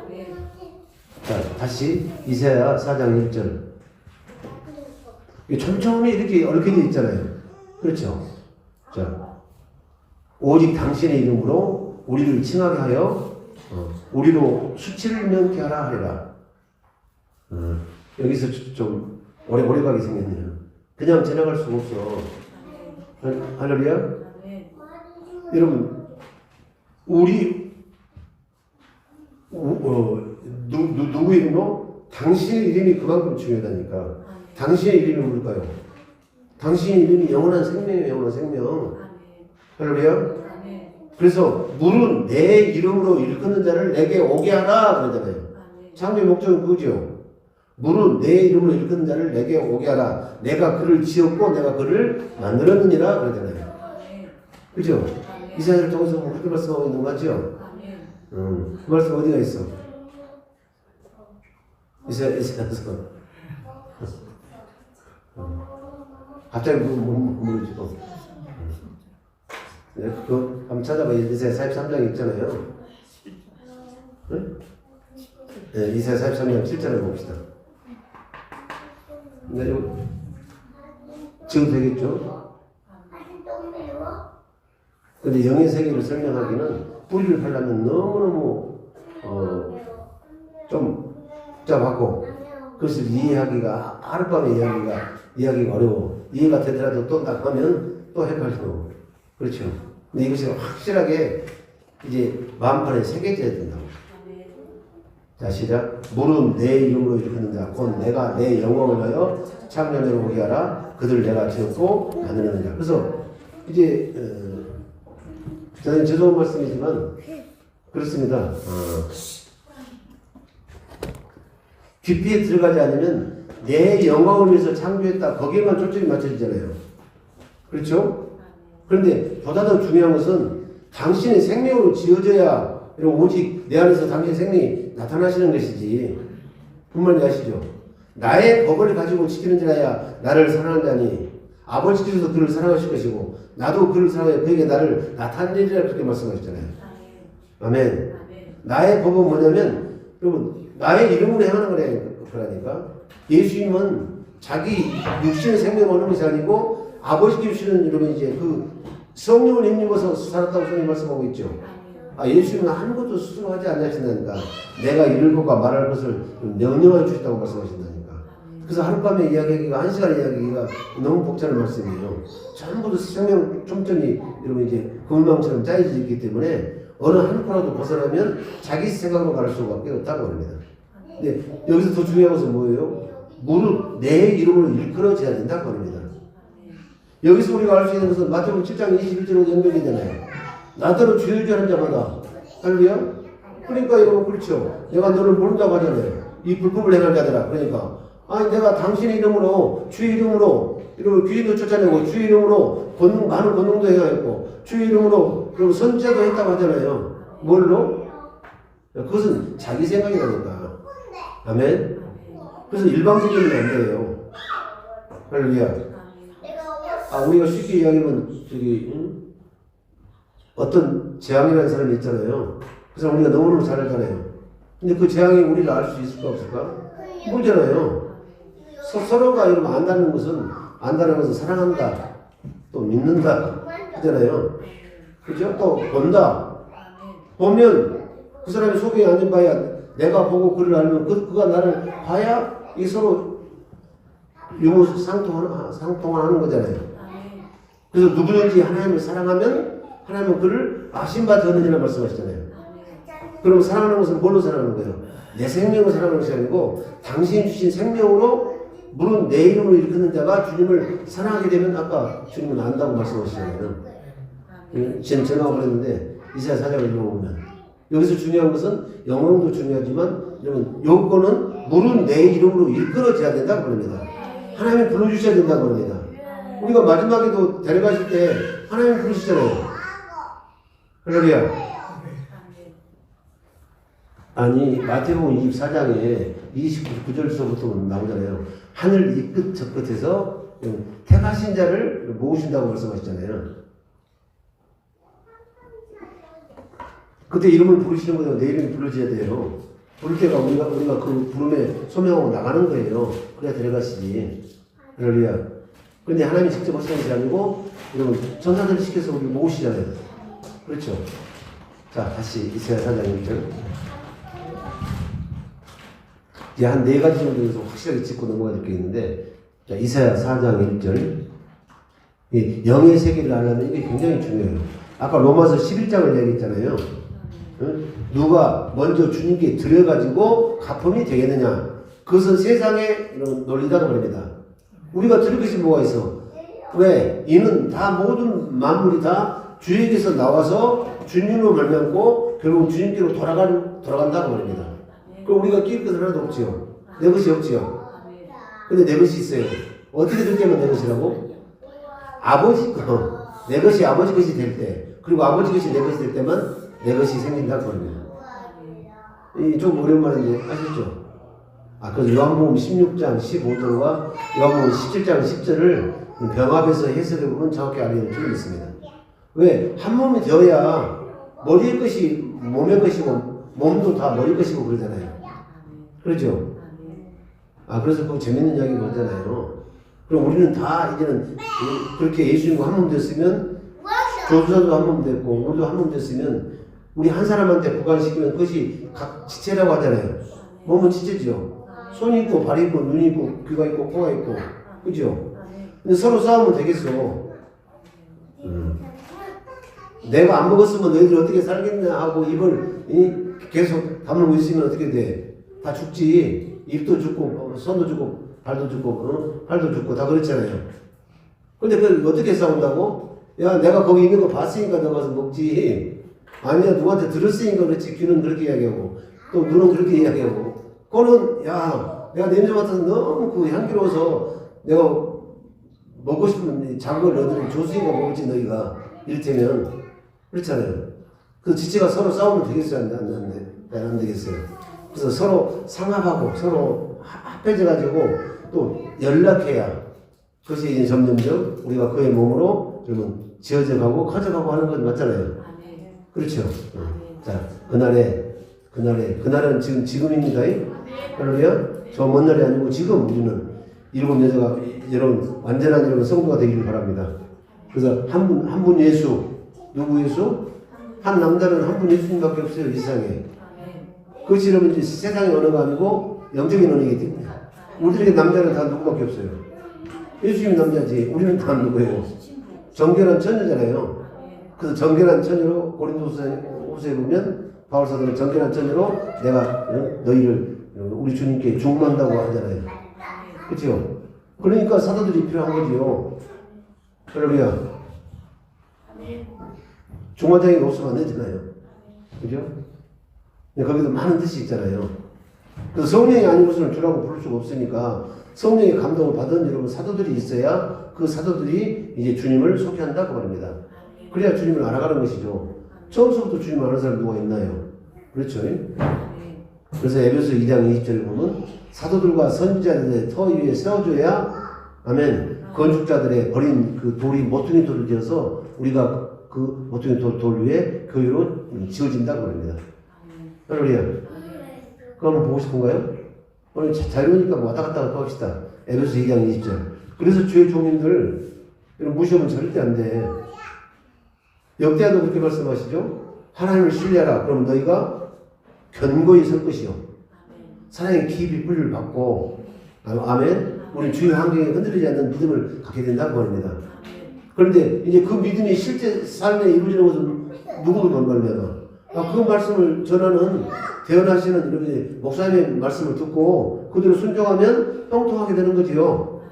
자, 다시 이사야 4장 1절. 촘촘히 이렇게 얽혀져 있잖아요. 그렇죠? 자, 오직 당신의 이름으로 우리를 칭하게 하여 우리로 수치를 명케 하라 하리라. 여기서 좀 오래 가게 생겼네요. 그냥 지나갈 수가 없어. 할렐루야. 여러분, 우리 누구 이름으로? 당신의 이름이 그만큼 중요하다니까. 당신의 이름이 뭘까요? 당신의 이름이 영원한 생명이에요. 영원한 생명. 할렐루야. 그래서 물은 내 이름으로 일컫는 자를 내게 오게 하라 그러잖아요. 창조의 목적은 그거죠. 물은 내 이름으로 일컫는 자를 내게 오게 하라. 내가 그를 지었고 내가 그를 만들었느니라 그러잖아요. 그죠? 이사야를 통해서 그렇게 말씀하고 있는 거 맞죠? 그 말씀 어디가 있어? 이사야서 갑자기 모르죠. 네, 그거 한번 찾아봐. 이사야 43장 있잖아요. 네? 네, 이사야 43장 7절을 봅시다. 네, 지금 되겠죠? 근데 영의 세계를 설명하기는 뿌리를 하려면 너무너무 좀 복잡하고 그것을 이해하기가 하룻밤에 이해하기가 어려워. 이해가 되더라도 또 나가면 또 헷갈리고 그렇죠. 근데 이것이 확실하게 이제 마음판에 새겨져야 된다고. 자, 시작. 물은 내 이름으로 일컫는 자 곧 내가 내 영광을 하여 창조를 보게 하라. 그들 내가 지었고 만드는 자. 그래서 이제 저는 죄송한 말씀이지만 그렇습니다. 깊이에 들어가지 않으면 내 영광을 위해서 창조했다. 거기에만 초점이 맞춰지잖아요. 그렇죠? 그런데 보다 더 중요한 것은 당신의 생명으로 지어져야 오직 내 안에서 당신의 생명이 나타나시는 것이지. 무슨 말인지 아시죠? 나의 법을 가지고 지키는 자야 나를 사랑하는 자니 아버지께서도 그를 사랑하실 것이고 나도 그를 사랑해 그에게 나를 나타내리라 그렇게 말씀하셨잖아요. 아멘. 나의 법은 뭐냐면 여러분 나의 이름으로 행하는 거라니까. 예수님은 자기 육신의 생명을 얻는 것이 아니고 아버지께 주시는 이름은 이제 그 성령을 힘입어서 살았다고 성경이 말씀하고 있죠. 예수님은 아무것도 스스로 하지 않으신다니까. 내가 이룰 것과 말할 것을 명령하여 주셨다고 말씀하신다니까. 그래서 하룻밤에 이야기하기가 1시간에 이야기하기가 너무 복잡한 말씀이에요. 전부 다 생명 촘촘히 여러분 이제 그물망처럼 짜여져 있기 때문에 어느 한 코라도 벗어나면 자기 생각으로 갈 수밖에 없다고 합니다. 근데 여기서 더 중요한 것은 뭐예요? 물은 내 이름으로 일컬어져야 된다고 합니다. 여기서 우리가 알 수 있는 것은 마태복음 7장 21절로 연결되잖아요. 나더러 주여 주여 하는 자마다. 할렐루야? 그러니까 여러분 그렇죠. 내가 너를 모른다고 하잖아요. 이 불법을 행할 자들아. 그러니까 내가 당신의 이름으로 주의 이름으로 이러고 귀인도 쫓아내고 주의 이름으로 많은 권능도 행하였고 주의 이름으로 그리고 선제도 했다고 하잖아요. 뭘로? 그것은 자기 생각이라니까. 아멘? 그래서 일방적이면 안 돼요. 할렐루야. 우리가 쉽게 이야기하면 어떤 재앙이라는 사람이 있잖아요. 그 사람 우리가 너무너무 잘 알잖아요. 근데 그 재앙이 우리를 알 수 있을까 없을까? 모르잖아요. 서로가 여러분 안다는 것은 사랑한다. 또 믿는다. 그잖아요. 그죠? 또 본다. 보면 그 사람이 속에 앉은 바야 내가 보고 그를 알면 그가 나를 봐야 이 서로 상통하는 거잖아요. 그래서 누구든지 하나님을 사랑하면 하나님은 그를 아신 바 되느니라 말씀하시잖아요. 그럼 사랑하는 것은 뭘로 사랑하는 거예요? 내 생명을 사랑하는 것이 아니고 당신이 주신 생명으로 물은 내 이름으로 일컫는 자가 주님을 사랑하게 되면 아까 주님은 안다고 말씀하시잖아요. 지금 전화가 그랬는데 이사야 4장을 읽어보면 여기서 중요한 것은 영혼도 중요하지만 여러분 요거는 물은 내 이름으로 일컬어져야 된다고 그럽니다. 하나님이 불러주셔야 된다고 그럽니다. 우리가 마지막에도 데려가실 때 하나님이 부르시잖아요. 할렐루야. 마태복음 24장에 29절부터 나오잖아요. 하늘 이 끝 저 끝에서 택하신 자를 모으신다고 말씀하셨잖아요. 그때 이름을 부르시는 거예요. 내 이름이 불러져야 돼요. 부를 때가 우리가 그 부름에 소명하고 나가는 거예요. 그래야 데려가시지. 할렐루야. 그런데 하나님이 직접 하시는 것이 아니고 여러분 천사들을 시켜서 우리 모으시잖아요. 그렇죠. 자, 다시 이사야 4장 1절. 이제 한 4가지 정도에서 확실하게 짚고 넘어가 될 게 있는데, 자, 이사야 4장 1절. 이 영의 세계를 알려면 이게 굉장히 중요해요. 아까 로마서 11장을 얘기했잖아요. 응? 누가 먼저 주님께 드려가지고 갚음이 되겠느냐. 그것은 세상의 논리다고 말입니다. 우리가 들을 것이 뭐가 있어? 왜? 이는 다 모든 만물이 다 주에게서 나와서 주님으로 말미암고 결국 주님께로 돌아간다고 말입니다. 그럼 우리가 끼일 것은 하나도 없지요. 내 것이 없지요. 근데 내 것이 있어요. 어떻게 될 때만 내 것이라고? 아버지 거. 내 것이 아버지 것이 될 때, 그리고 아버지 것이 내 것이 될 때만 내 것이 생긴다고 합니다. 좀 어려운 말인데 아시죠? 그래서 요한복음 16장 15절과 요한복음 17장 10절을 병합해서 해석해 보면 정확히 알게 줄 있습니다. 왜? 한 몸이 되어야 머리의 것이 몸의 것이고 몸도 다 머리 것이고 그러잖아요. 그렇죠? 그래서 그 재밌는 이야기 그러잖아요. 그럼 우리는 다 이제는 그렇게 예수님과 한 몸 됐으면 교주사도 한 몸 됐고 우리도 한 몸 됐으면 우리 한 사람한테 부관시키면 그것이 각 지체라고 하잖아요. 몸은 지체죠. 손이 있고 발이 있고 눈이 있고 귀가 있고 코가 있고 그죠? 근데 서로 싸우면 되겠어. 내가 안 먹었으면 너희들 어떻게 살겠냐 하고 입을 계속 다물고 있으면 어떻게 돼? 다 죽지. 입도 죽고 손도 죽고 발도 죽고 팔도 죽고 다 그렇잖아요. 근데 그걸 어떻게 싸운다고? 야 내가 거기 있는 거 봤으니까 너 가서 먹지. 아니야 누구한테 들었으니까 그렇지. 귀는 그렇게 이야기하고 또 눈은 그렇게 이야기하고 그거는 야 내가 냄새 맡아서 너무 그 향기로워서 내가 먹고 싶은 작은 걸 너희들이 줬으니까 먹었지 너희가 이를테면 그렇잖아요. 그 지체가 서로 싸우면 되겠어요? 안 되겠어요? 그래서 서로 상합하고 서로 합해져가지고 또 연락해야 그것이 이제 점점점 우리가 그의 몸으로 그러면 지어져가고 커져가고 하는 건 맞잖아요. 그렇죠? 자, 그날은 지금입니다. 할렐루야. 저 먼 날이 아니고 지금 우리는 일곱 여자가 여러분 완전한 여러분 성도가 되기를 바랍니다. 그래서 한 분 예수 누구 예수? 한 남자는 한 분 예수님밖에 없어요. 이 세상에. 그것이 여러분 이제 세상의 언어가 아니고 영적인 언어이기 때문에 우리들에게 남자는 다 누구밖에 없어요. 예수님이 남자지 우리는 다 누구예요? 정결한 처녀잖아요. 그래서 정결한 처녀로 고린도후서에 보면 바울 사도는 정결한 처녀로 내가 너희를 우리 주님께 중망한다고 하잖아요. 그렇죠? 그러니까 사도들이 필요한 거지요. 할렐루야. 중화장이 없으면 안 되잖아요. 그죠? 근데 거기도 많은 뜻이 있잖아요. 그래서 성령이 아닌 것을 주라고 부를 수가 없으니까 성령의 감동을 받은 여러분 사도들이 있어야 그 사도들이 이제 주님을 소개한다고 말합니다. 그래야 주님을 알아가는 것이죠. 처음부터 주님을 아는 사람 누가 있나요? 그렇죠? 그래서 에베소 2장 20절에 보면 사도들과 선지자들의 터 위에 세워줘야 아멘 건축자들의 버린 그 돌이 모퉁이 돌을 지어서 우리가 그 모퉁이 돌 위에 교회로 지어진다고 합니다. 할렐루야. 그거 한번 보고 싶은가요? 오늘 잘 보니까 왔다 갔다 합시다. 에베소 2장 20절. 그래서 주의 종님들 무시하면 절대 안 돼. 역대하도 그렇게 말씀하시죠. 하나님을 신뢰하라. 그럼 너희가 견고히 설 것이요. 사랑의 깊이 뿌리를 받고 아멘. 우리 주의 환경에 흔들리지 않는 믿음을 갖게 된다고 합니다. 그런데 이제 그 믿음이 실제 삶에 이루어지는 것은 누구도 말면은 그 말씀을 전하는 대언하시는 여러분이 목사님의 말씀을 듣고 그대로 순종하면 형통하게 되는 거지요.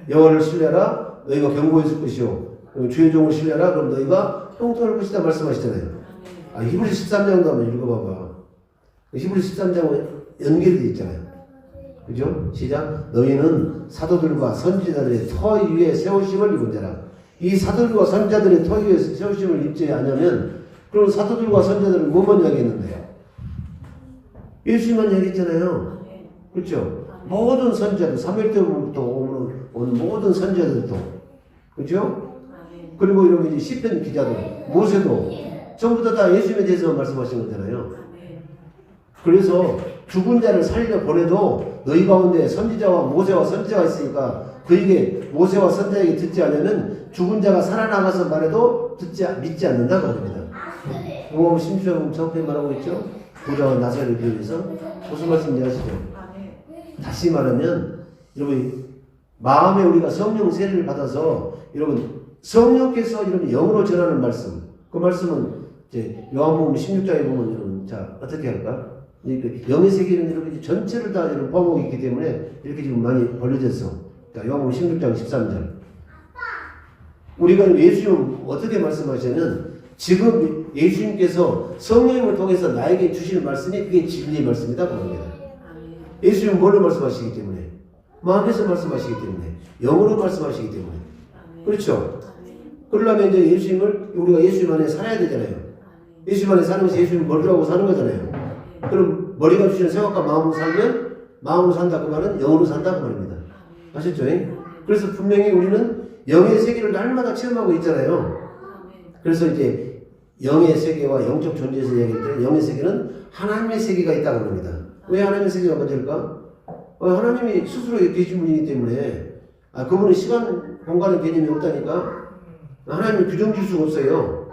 여호와를 신뢰하라. 너희가 견고히 설 것이요. 주의 종을 신뢰하라. 그럼 너희가 형통할 것이다 말씀하시잖아요. 히브리서 13장도 한번 읽어봐봐. 히브리서 13장은 연결되어 있잖아요. 그죠? 시작. 너희는 사도들과 선지자들의 터 위에 세우심을 입은 자라. 이 사도들과 선지자들의 터 위에 세우심을 입지 않으면 그럼 사도들과 선지자들은 뭐만 이야기했는데요? 예수님만 이야기했잖아요. 그렇죠? 모든 선지자들, 사무엘 때부터 온 모든 선지자들도, 그죠? 그리고 이런 이제 시편 기자들, 모세도 전부 다 예수님에 대해서 말씀하신 거잖아요. 그래서 죽은 자를 살려 보내도 너희 가운데 선지자와 모세와 선지자가 있으니까 그에게 모세와 선지자에게 듣지 않으면 죽은 자가 살아나가서 말해도 믿지 않는다고 합니다. 요거 16장 정확히 말하고 있죠. 보좌와 나사렛을 비유해서 무슨 말씀인지 아시죠? 다시 말하면 여러분 마음에 우리가 성령 세례를 받아서 여러분 성령께서 여러분 영으로 전하는 말씀, 그 말씀은 이제 요한복음 16장에 보면 여러분 자 어떻게 할까? 영의 세계는 여러분 전체를 다 여러분 포함하고 있기 때문에 이렇게 지금 많이 벌려졌어. 자, 요한복음 16장 13절. 우리가 예수님 어떻게 말씀하시냐면 지금 예수님께서 성령을 통해서 나에게 주시는 말씀이 그게 진리의 말씀이다 그럽니다. 예수님은 뭘로 말씀하시기 때문에? 마음에서 말씀하시기 때문에, 영으로 말씀하시기 때문에. 그렇죠? 그러려면 이제 예수님을 우리가 예수님 안에 살아야 되잖아요. 예수님 안에 살면서 예수님 머리라고 사는 거잖아요. 그럼 머리가 주시는 생각과 마음으로 살면 마음으로 산다 그 말은 영으로 산다 그 말입니다. 아셨죠? 그래서 분명히 우리는 영의 세계를 날마다 체험하고 있잖아요. 그래서 이제 영의 세계와 영적 존재에서 얘기할 때 영의 세계는 하나님의 세계가 있다고 합니다. 왜 하나님의 세계가 먼저일까? 하나님이 스스로 계신 분이기 때문에 그분은 시간, 공간의 개념이 없다니까 하나님은 규정 질 수가 없어요.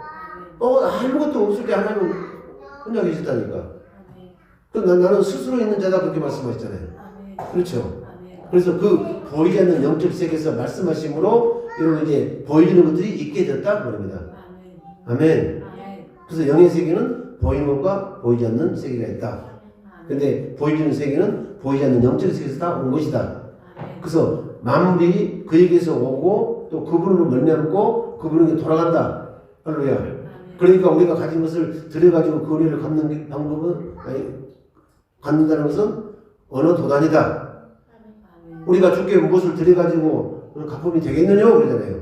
아무것도 없을 때 하나님은 혼자 계셨다니까. 나는 스스로 있는 자다 그렇게 말씀하셨잖아요. 그렇죠? 그래서 그 보이지 않는 영적 세계에서 말씀하심으로 이런 이제 보이는 것들이 있게 됐다 그럽니다. 아멘. 그래서 영의 세계는 보이는 것과 보이지 않는 세계가 있다. 근데 보이는 세계는 보이지 않는 영적 세계에서 다 온 것이다. 그래서 만물이 그에게서 오고 또 그분으로 멀미암고 그분에게 돌아간다. 할렐루야. 그러니까 우리가 가진 것을 들여가지고 그 은혜를 갚는 방법은 갖는다는 것은 어느 도단이다. 우리가 주께 무엇을 들여가지고 갚음이 되겠느냐 그러잖아요.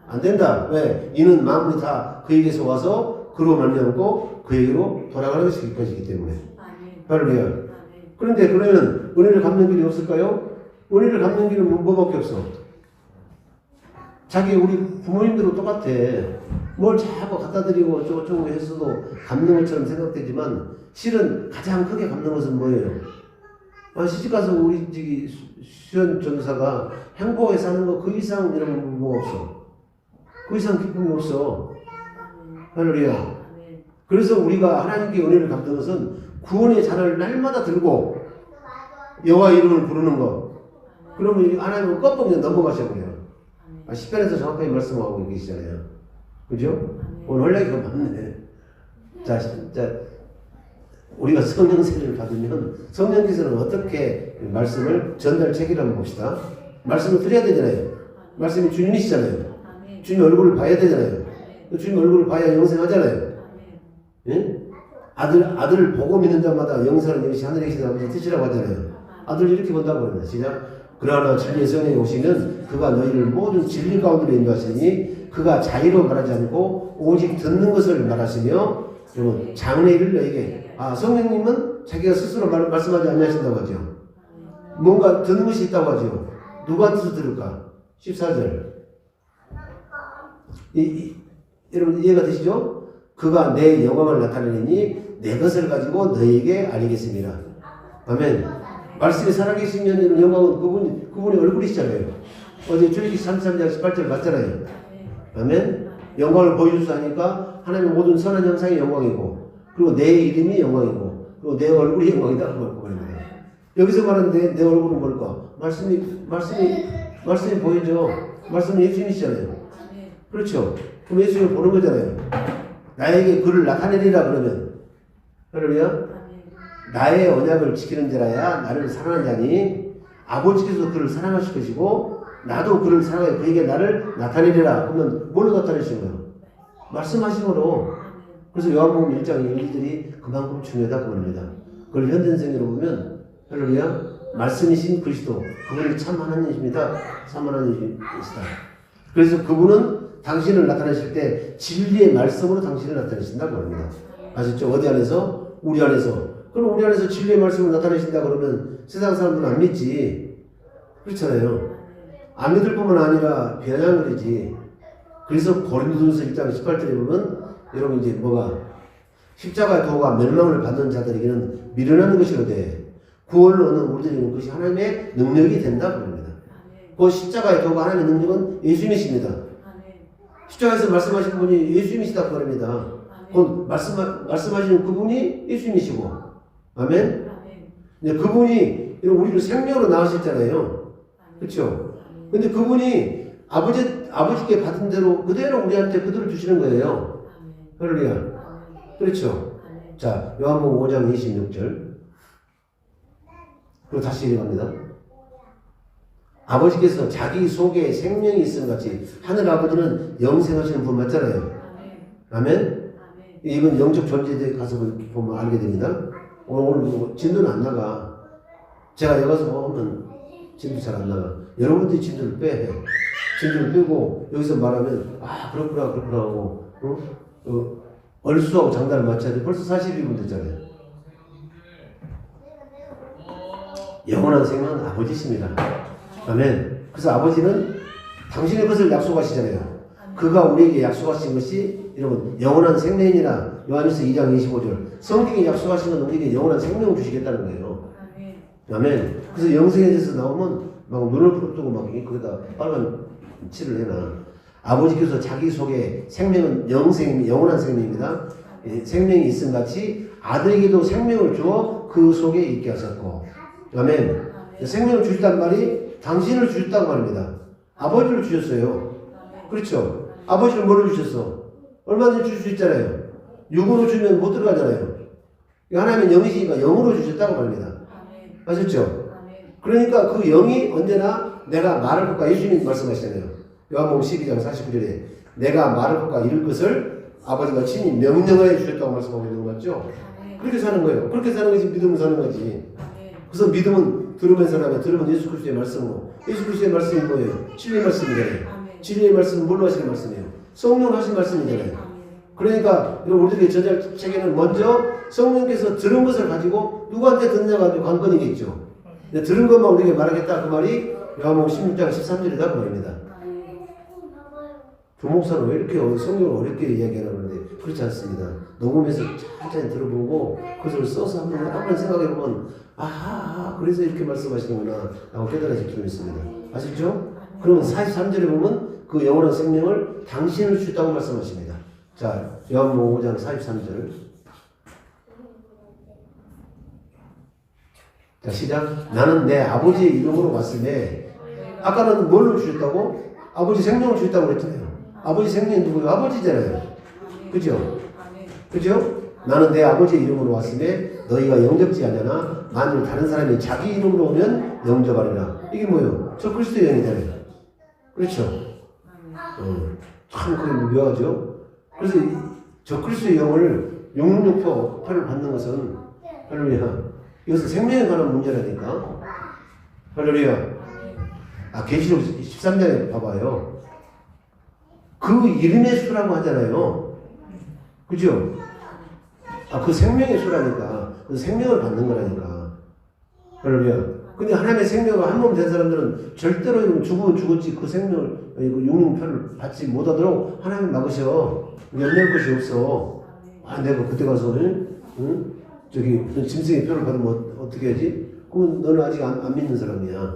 안 된다. 왜? 이는 만물이 다 그에게서 와서 그로 말미암고 그에게로 돌아가는 것이기 때문에. 할렐루야. 그런데 그러면 은혜를 갚는 길이 없을까요? 은혜를 갚는 길은 뭐밖에 없어? 자기 우리 부모님들도 똑같아. 뭘 자꾸 갖다 드리고 어쩌고저쩌고 했어도 갚는 것처럼 생각되지만 실은 가장 크게 갚는 것은 뭐예요? 시집가서 우리 저기 수현 전도사가 행복하게 사는 거 그 이상 이런 뭐 없어. 그 이상 기쁨이 없어. 할렐루야. 그래서 우리가 하나님께 은혜를 갚는 것은 구원의 잔을 날마다 들고 여호와 이름을 부르는 거. 그러면 하나님은 껍벅이 넘어가셔버려요. 10편에서 정확하게 말씀하고 계시잖아요. 그죠? 오늘 원래 그거 맞네. 자, 우리가 성령 세례를 받으면 성령께서는 어떻게 말씀을 전달 체계를 한번 봅시다. 말씀을 드려야 되잖아요. 말씀이 주님이시잖아요. 주님 얼굴을 봐야 되잖아요. 주님 얼굴을 봐야 영생하잖아요. 예? 아들을 보고 믿는 자마다 영생하는 것이 하늘에 계신 아버지의 뜻이라고 하잖아요. 아들을 이렇게 본다고 합니다. 시작. 그러나 진리의 성령이 오시면 그가 너희를 모든 진리 가운데로 인도하시니 그가 자의로 말하지 않고 오직 듣는 것을 말하시며 여러분 장래 일을 너희에게 성령님은 자기가 스스로 말씀하지 않으신다고 하죠. 뭔가 듣는 것이 있다고 하죠. 누구한테서 들을까? 14절 여러분 이해가 되시죠? 그가 내 영광을 나타내니 내 것을 가지고 너희에게 알리겠습니다. 아멘. 말씀이 살아계시면 영광은 그분의 얼굴이시잖아요. 어제 출애굽기 33장 18절 봤잖아요. 아멘. 영광을 보여주사 하니까 하나님의 모든 선한 형상이 영광이고 그리고 내 이름이 영광이고 그리고 내 얼굴이 영광이다. 그겁니다. 여기서 말하는 내 얼굴은 뭘까? 말씀이 보이죠. 말씀은 예수님이시잖아요. 그렇죠. 그럼 예수님을 보는 거잖아요. 나에게 그를 나타내리라 그러면 할렐루야. 나의 언약을 지키는 자라야 나를 사랑하는 자니 아버지께서 그를 사랑하실 것이고 나도 그를 사랑해 그에게 나를 나타내리라. 그러면 뭘로 나타내신 거예요? 말씀하심으로. 그래서 요한복음 1장 1절이 그만큼 중요하다 그럽니다. 그걸 현대생으로 보면 할렐루야 말씀이신 그리스도 그분이 참 하나님이십니다. 참 하나님이시다. 그래서 그분은 당신을 나타내실 때 진리의 말씀으로 당신을 나타내신다고 합니다. 아셨죠? 어디 안에서? 우리 안에서. 그럼 우리 안에서 진리의 말씀을 나타내신다 그러면 세상 사람들은 안 믿지. 그렇잖아요. 안 믿을 뿐만 아니라 비아냥거리지. 그래서 고린도전서 1장 18절에 보면 여러분 이제 뭐가 십자가의 도가 멸망을 받는 자들에게는 미련한 것이로되 구원을 얻는 우리들에게는 그것이 하나님의 능력이 된다 그럽니다. 그 십자가의 도가 하나님의 능력은 예수님이십니다. 십자가에서 말씀하신 분이 예수님이시다 그럽니다. 그 말씀하시는 그분이 예수님이시고, 아멘. 네, 그분이 우리를 생명으로 낳으셨잖아요. 그렇죠? 근데 그분이 아버지께 받은 대로 그대로 우리한테 그대로 주시는 거예요. 할렐루야. 그렇죠? 자, 요한복음 5장 26절. 그리고 다시 읽어갑니다. 아버지께서 자기 속에 생명이 있음 같이 하늘 아버지는 영생하시는 분 맞잖아요. 아멘. 이건 영적 존재에 가서 보면 알게 됩니다. 오늘 진도는 안 나가. 제가 여기 가서 보면 진도 잘 안 나가. 여러분들이 진도를 빼. 진도를 빼고 여기서 말하면 그렇구나 하고 얼수하고 장단을 맞춰야 돼. 벌써 42분 됐잖아요. 영원한 생명은 아버지십니다. 아멘. 그래서 아버지는 당신의 것을 약속하시잖아요. 그가 우리에게 약속하신 것이 여러분 영원한 생명이라 요한일서 2장 25절 성경이 약속하신 건 우리에게 영원한 생명을 주시겠다는 거예요. 아멘. 그래서 영생에 대해서 나오면 막 눈을 부릅뜨고 막 거기다 빨간 칠을 해놔. 아버지께서 자기 속에 생명은 영원한 생명입니다. 생명이 있음 같이 아들에게도 생명을 주어 그 속에 있게 하셨고, 아멘. 생명을 주셨단 말이 당신을 주셨다고 말입니다. 아버지를 주셨어요. 그렇죠? 아버지는 뭐를 주셨어? 얼마든지 줄 수 있잖아요. 육으로 주면 못 들어가잖아요. 하나님은 영이시니까 영으로 주셨다고 말입니다. 아셨죠? 그러니까 그 영이 언제나 내가 말할 것과 예수님 말씀하시잖아요. 요한복음 12장 49절에 내가 말할 것과 이룰 것을 아버지가 친히 명령하여 주셨다고 말씀하고 있는 거 맞죠? 그렇게 사는 거예요. 그렇게 사는 것이 믿음으로 사는 거지. 그래서 믿음은 들으면서 하면 들으면 예수 그리스도의 말씀으로. 예수 그리스도의 말씀이 뭐예요? 진리의 말씀이잖아요. 진리의 말씀은 뭘로 하시는 말씀이에요? 성령으로 하신 말씀이잖아요. 그러니까 우리들의 저자책에는 먼저 성령께서 들은 것을 가지고 누구한테 듣느냐가 관건이겠죠. 들은 것만 우리에게 말하겠다 그 말이 요한복음 16장 13절이다 그 말입니다. 조목사는 왜 이렇게 성경을 어렵게 이야기하는데 그렇지 않습니다. 녹음해서 천천히 들어보고 그것을 써서 한번 생각해보면 그래서 이렇게 말씀하시는구나 라고 깨달아질 줄 있습니다. 아시죠? 그러면 43절에 보면 그 영원한 생명을 당신을 주셨다고 말씀하십니다. 자, 요한복음 5장 43절. 자, 시작. 나는 내 아버지의 이름으로 왔음에 아까는 뭘로 주셨다고? 아버지 생명을 주셨다고 그랬잖아요. 아버지 생명이 누구예요? 아버지잖아요. 그죠? 그죠? 나는 내 아버지의 이름으로 왔음에 너희가 영접지 않냐나 만일 다른 사람이 자기 이름으로 오면 영접하리라. 이게 뭐예요? 저 그리스도의 영이잖아요. 그렇죠? 참 그게 묘하죠? 그래서 저 그리스도의 영을 666표 표를 받는 것은 할렐루야. 이것은 생명에 관한 문제라니까. 할렐루야. 계시록 13장에 봐봐요. 그 이름의 수라고 하잖아요. 그죠? 그 생명의 수라니까. 그 생명을 받는 거라니까. 할렐루야. 근데 하나님의 생명을 한 몸 된 사람들은 절대로 죽으면 죽었지 그 생명을, 그 육륜표를 받지 못하도록 하나님 막으셔. 연결 것이 없어. 내가 그때 가서, 짐승의 표를 받으면 어떻게 하지? 그럼 너는 아직 안 믿는 사람이야.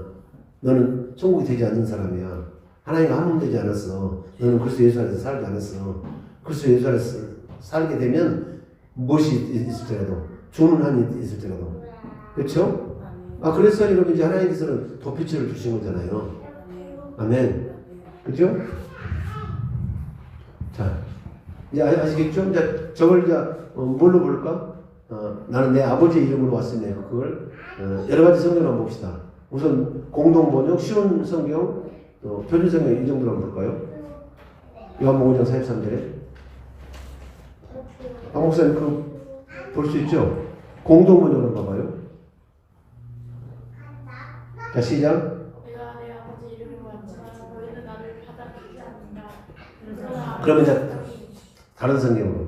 너는 천국이 되지 않는 사람이야. 하나님과 한 몸 되지 않았어. 너는 그리스도 예수 안에서 살지 않았어. 그리스도 예수 안에서 살게 되면 무엇이 있을지라도 주는 한이 있을지라도. 그렇죠? 그래서 여러분 이제 하나님께서는 도피처를 주신 거잖아요. 아멘. 그죠? 자, 이제 아시겠죠? 이제 저걸 이제 뭘로 부를까? 나는 내 아버지의 이름으로 왔으니 그걸 여러 가지 성경을 한번 봅시다. 우선 공동 번역, 쉬운 성경, 표준 성경 이 정도로 한번 볼까요? 요한복음 5장 43절에 목사님 그 볼 수 있죠? 공동 번역을 봐봐요. 자, 시작. 내가 내 아버지 이름으로 왔지만 너희는 나를 받아들이지 않는다. 그러면 이제 다른 성경으로.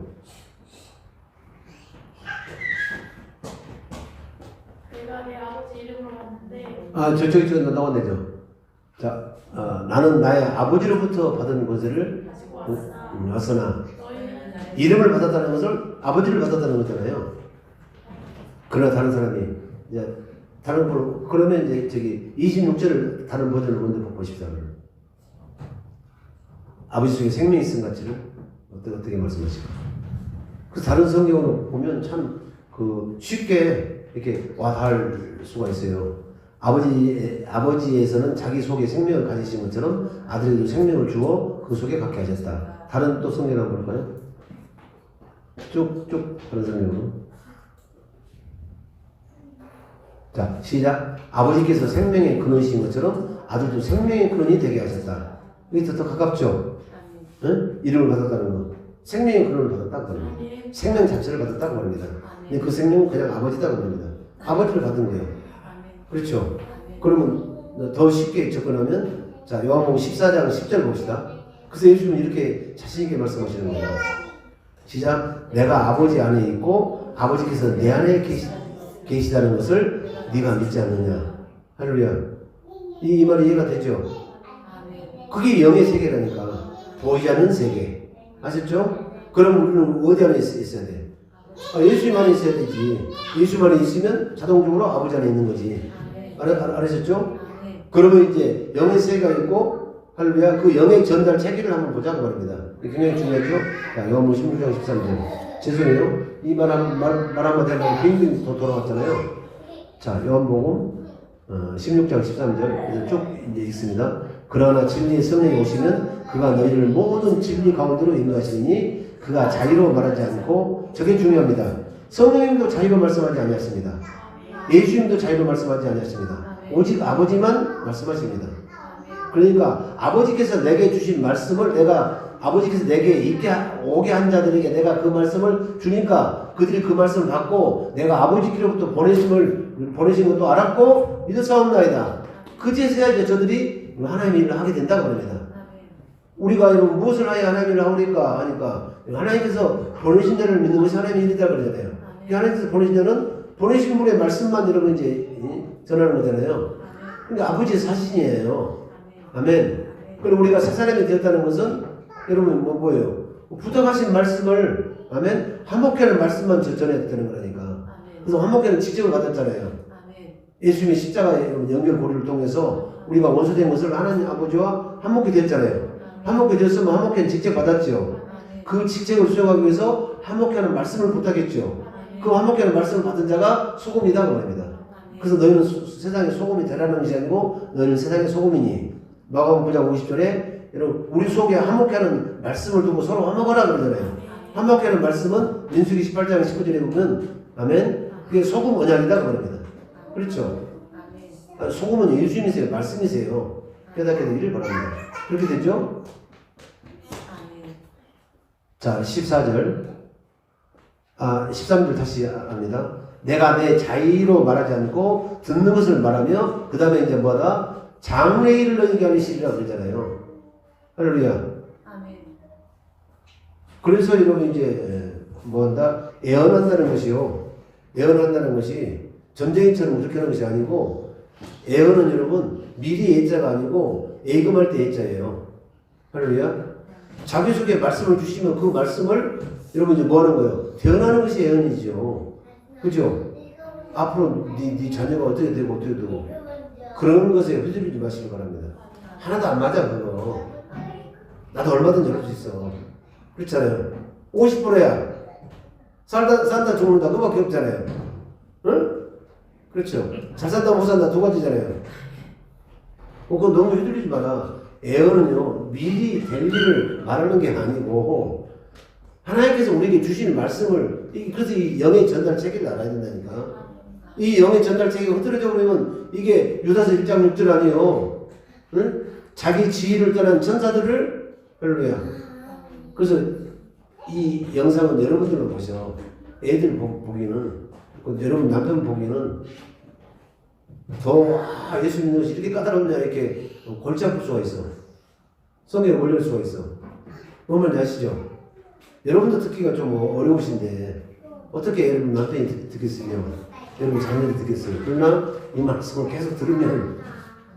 내가 내 아버지 이름으로 네. 저쪽에 나가면 되죠. 자, 나는 나의 아버지로부터 받은 권세를 가지고 왔으나 너희는 이름을 받았다는 것을 아버지를 받았다는 거잖아요. 그러나 다른 사람이 이제 다른 걸 그러면 이제 저기 26절을 다른 버전을 먼저 보십시오. 아버지 속에 생명이 있음 같지를 어떻게 말씀하실까? 그 다른 성경으로 보면 참 그 쉽게 이렇게 와닿을 수가 있어요. 아버지에서는 자기 속에 생명을 가지신 것처럼 아들에도 생명을 주어 그 속에 갖게 하셨다. 다른 또 성경 한번 볼까요? 쭉쭉 다른 성경으로. 자, 시작. 아버지께서 생명의 근원이신 것처럼 아들도 생명의 근원이 되게 하셨다. 이게 더 가깝죠? 응? 이름을 받았다는 거. 생명의 근원을 받았다고 합니다. 생명 자체를 받았다고 합니다. 근데 그 생명은 그냥 아버지다고 합니다. 아버지를 받은 거예요. 그렇죠? 그러면 더 쉽게 접근하면 자, 요한복음 14장 10절 봅시다. 그래서 예수님은 이렇게 자신있게 말씀하시는 거예요. 시작. 내가 아버지 안에 있고 아버지께서 내 안에 계시다는 것을 네가 믿지 않느냐. 할렐루야. 이 말이 이해가 되죠? 그게 영의 세계라니까. 보이지 않는 세계. 아셨죠? 그럼 우리는 어디 안에 있어야 돼? 예수님 안에 있어야 되지. 예수님 안에 있으면 자동적으로 아버지 안에 있는 거지. 알으셨죠? 그러면 이제 영의 세계가 있고, 할렐루야, 그 영의 전달 체계를 한번 보자고 말입니다. 굉장히 중요하죠? 자, 요한복음 16장 13절. 죄송해요. 이 말 한마디 하면 굉장히 돌아왔잖아요. 자, 요한복음 16장 13절. 쭉 이제 읽습니다. 그러나 진리의 성령이 오시면 그가 너희를 모든 진리 가운데로 인도하시니 그가 자유로 말하지 않고, 저게 중요합니다. 성령님도 자유로 말씀하지 아니었습니다. 예수님도 자유로 말씀하지 아니었습니다. 오직 아버지만 말씀하십니다. 그러니까 아버지께서 내게 주신 말씀을 아버지께서 내게 오게 한 자들에게 내가 그 말씀을 주니까 그들이 그 말씀을 받고 내가 아버지께로부터 보내신 것도 알았고 믿었사옵나이다. 그제서야 저들이 하나님의 일을 하게 된다고 합니다. 우리가 이런 무엇을 하여 하나님의 일을 하오리까 하니까 하나님께서 보내신 자를 믿는 것이 하나님의 일이다 그러잖아요. 하나님께서 보내신 자는 보내신 분의 말씀만 여러분 이제 전하는 거잖아요. 그러니까 아버지의 사신이에요. 아멘. 그리고 우리가 새 사람이 되었다는 것은 여러분 뭐예요? 부탁하신 말씀을 아멘 한목회는 말씀만 전해야 되는 거라니까. 그래서 한목회는 직접을 받았잖아요. 예수님의 십자가 연결 고리를 통해서 우리가 원수된 것을 하나님 아버지와 한목회 됐잖아요. 한목회 되었으면 한목회는 직접 받았죠. 그 직책을 수행하기 위해서 한목회는 말씀을 부탁했죠. 그 한목회는 말씀을 받은 자가 소금이다 그 말입니다. 그래서 너희는 세상의 소금이 되라는 것이 아니고 너희는 세상의 소금이니. 마가복음 9장 50절에 여러분 우리 속에 한목회는 말씀을 두고 서로 한목하라 그러잖아요. 한목회는 말씀은 민수기 18장 19절에 보면 아멘 그게 소금 언약이다 그 말입니다. 그렇죠? 소금은 예수님이세요. 말씀이세요. 깨닫게 되기를 바랍니다. 그렇게 되죠? 자 14절 13절 다시 합니다. 내가 내 자의로 말하지 않고 듣는 것을 말하며 그 다음에 이제 뭐다? 장래일을 너희에게 하시리라 그러잖아요. 할렐루야. 아멘. 그래서 여러분 이제 뭐한다? 애언한다는 것이요. 애언한다는 것이 전쟁처럼 그렇게 하는 것이 아니고 애언은 여러분 미리 애자가 아니고 예금할 때 애자예요. 할렐루야. 자기 속에 말씀을 주시면 그 말씀을 여러분 이제 뭐 하는 거예요? 변하는 것이 애언이죠. 그죠? 앞으로 네 자녀가 어떻게 되고 어떻게 되고 그런 것에 휘둘리지 마시기 바랍니다. 하나도 안 맞아 그거. 나도 얼마든지 할 수 있어. 그렇잖아요. 50%야. 산다 죽는다 그거밖에 없잖아요. 응? 그렇죠. 잘 산다 못 산다 두 가지잖아요. 그거 너무 휘둘리지 마라. 애언은요 미리 될 일을 말하는 게 아니고 하나님께서 우리에게 주시는 말씀을 그래서 이 영의 전달 체계를 알아야 된다니까. 이 영의 전달 체계가 흐트러져 버리면 이게 유다서 1장 6절 아니에요. 응? 자기 지위를 떠난 천사들을 할렐루야. 그래서 이 영상은 여러분들로 보셔. 애들 보기는 여러분 남편 보기는 더 예수 믿는 것이 이렇게 까다롭냐 이렇게 골치 아플 수가 있어. 성경에 몰릴 수가 있어. 뭔 말인지 아시죠? 여러분도 듣기가 좀 어려우신데 어떻게 여러분 남편이 듣겠으며 여러분 자녀들이 듣겠어요. 그러나 이 말씀을 계속 들으면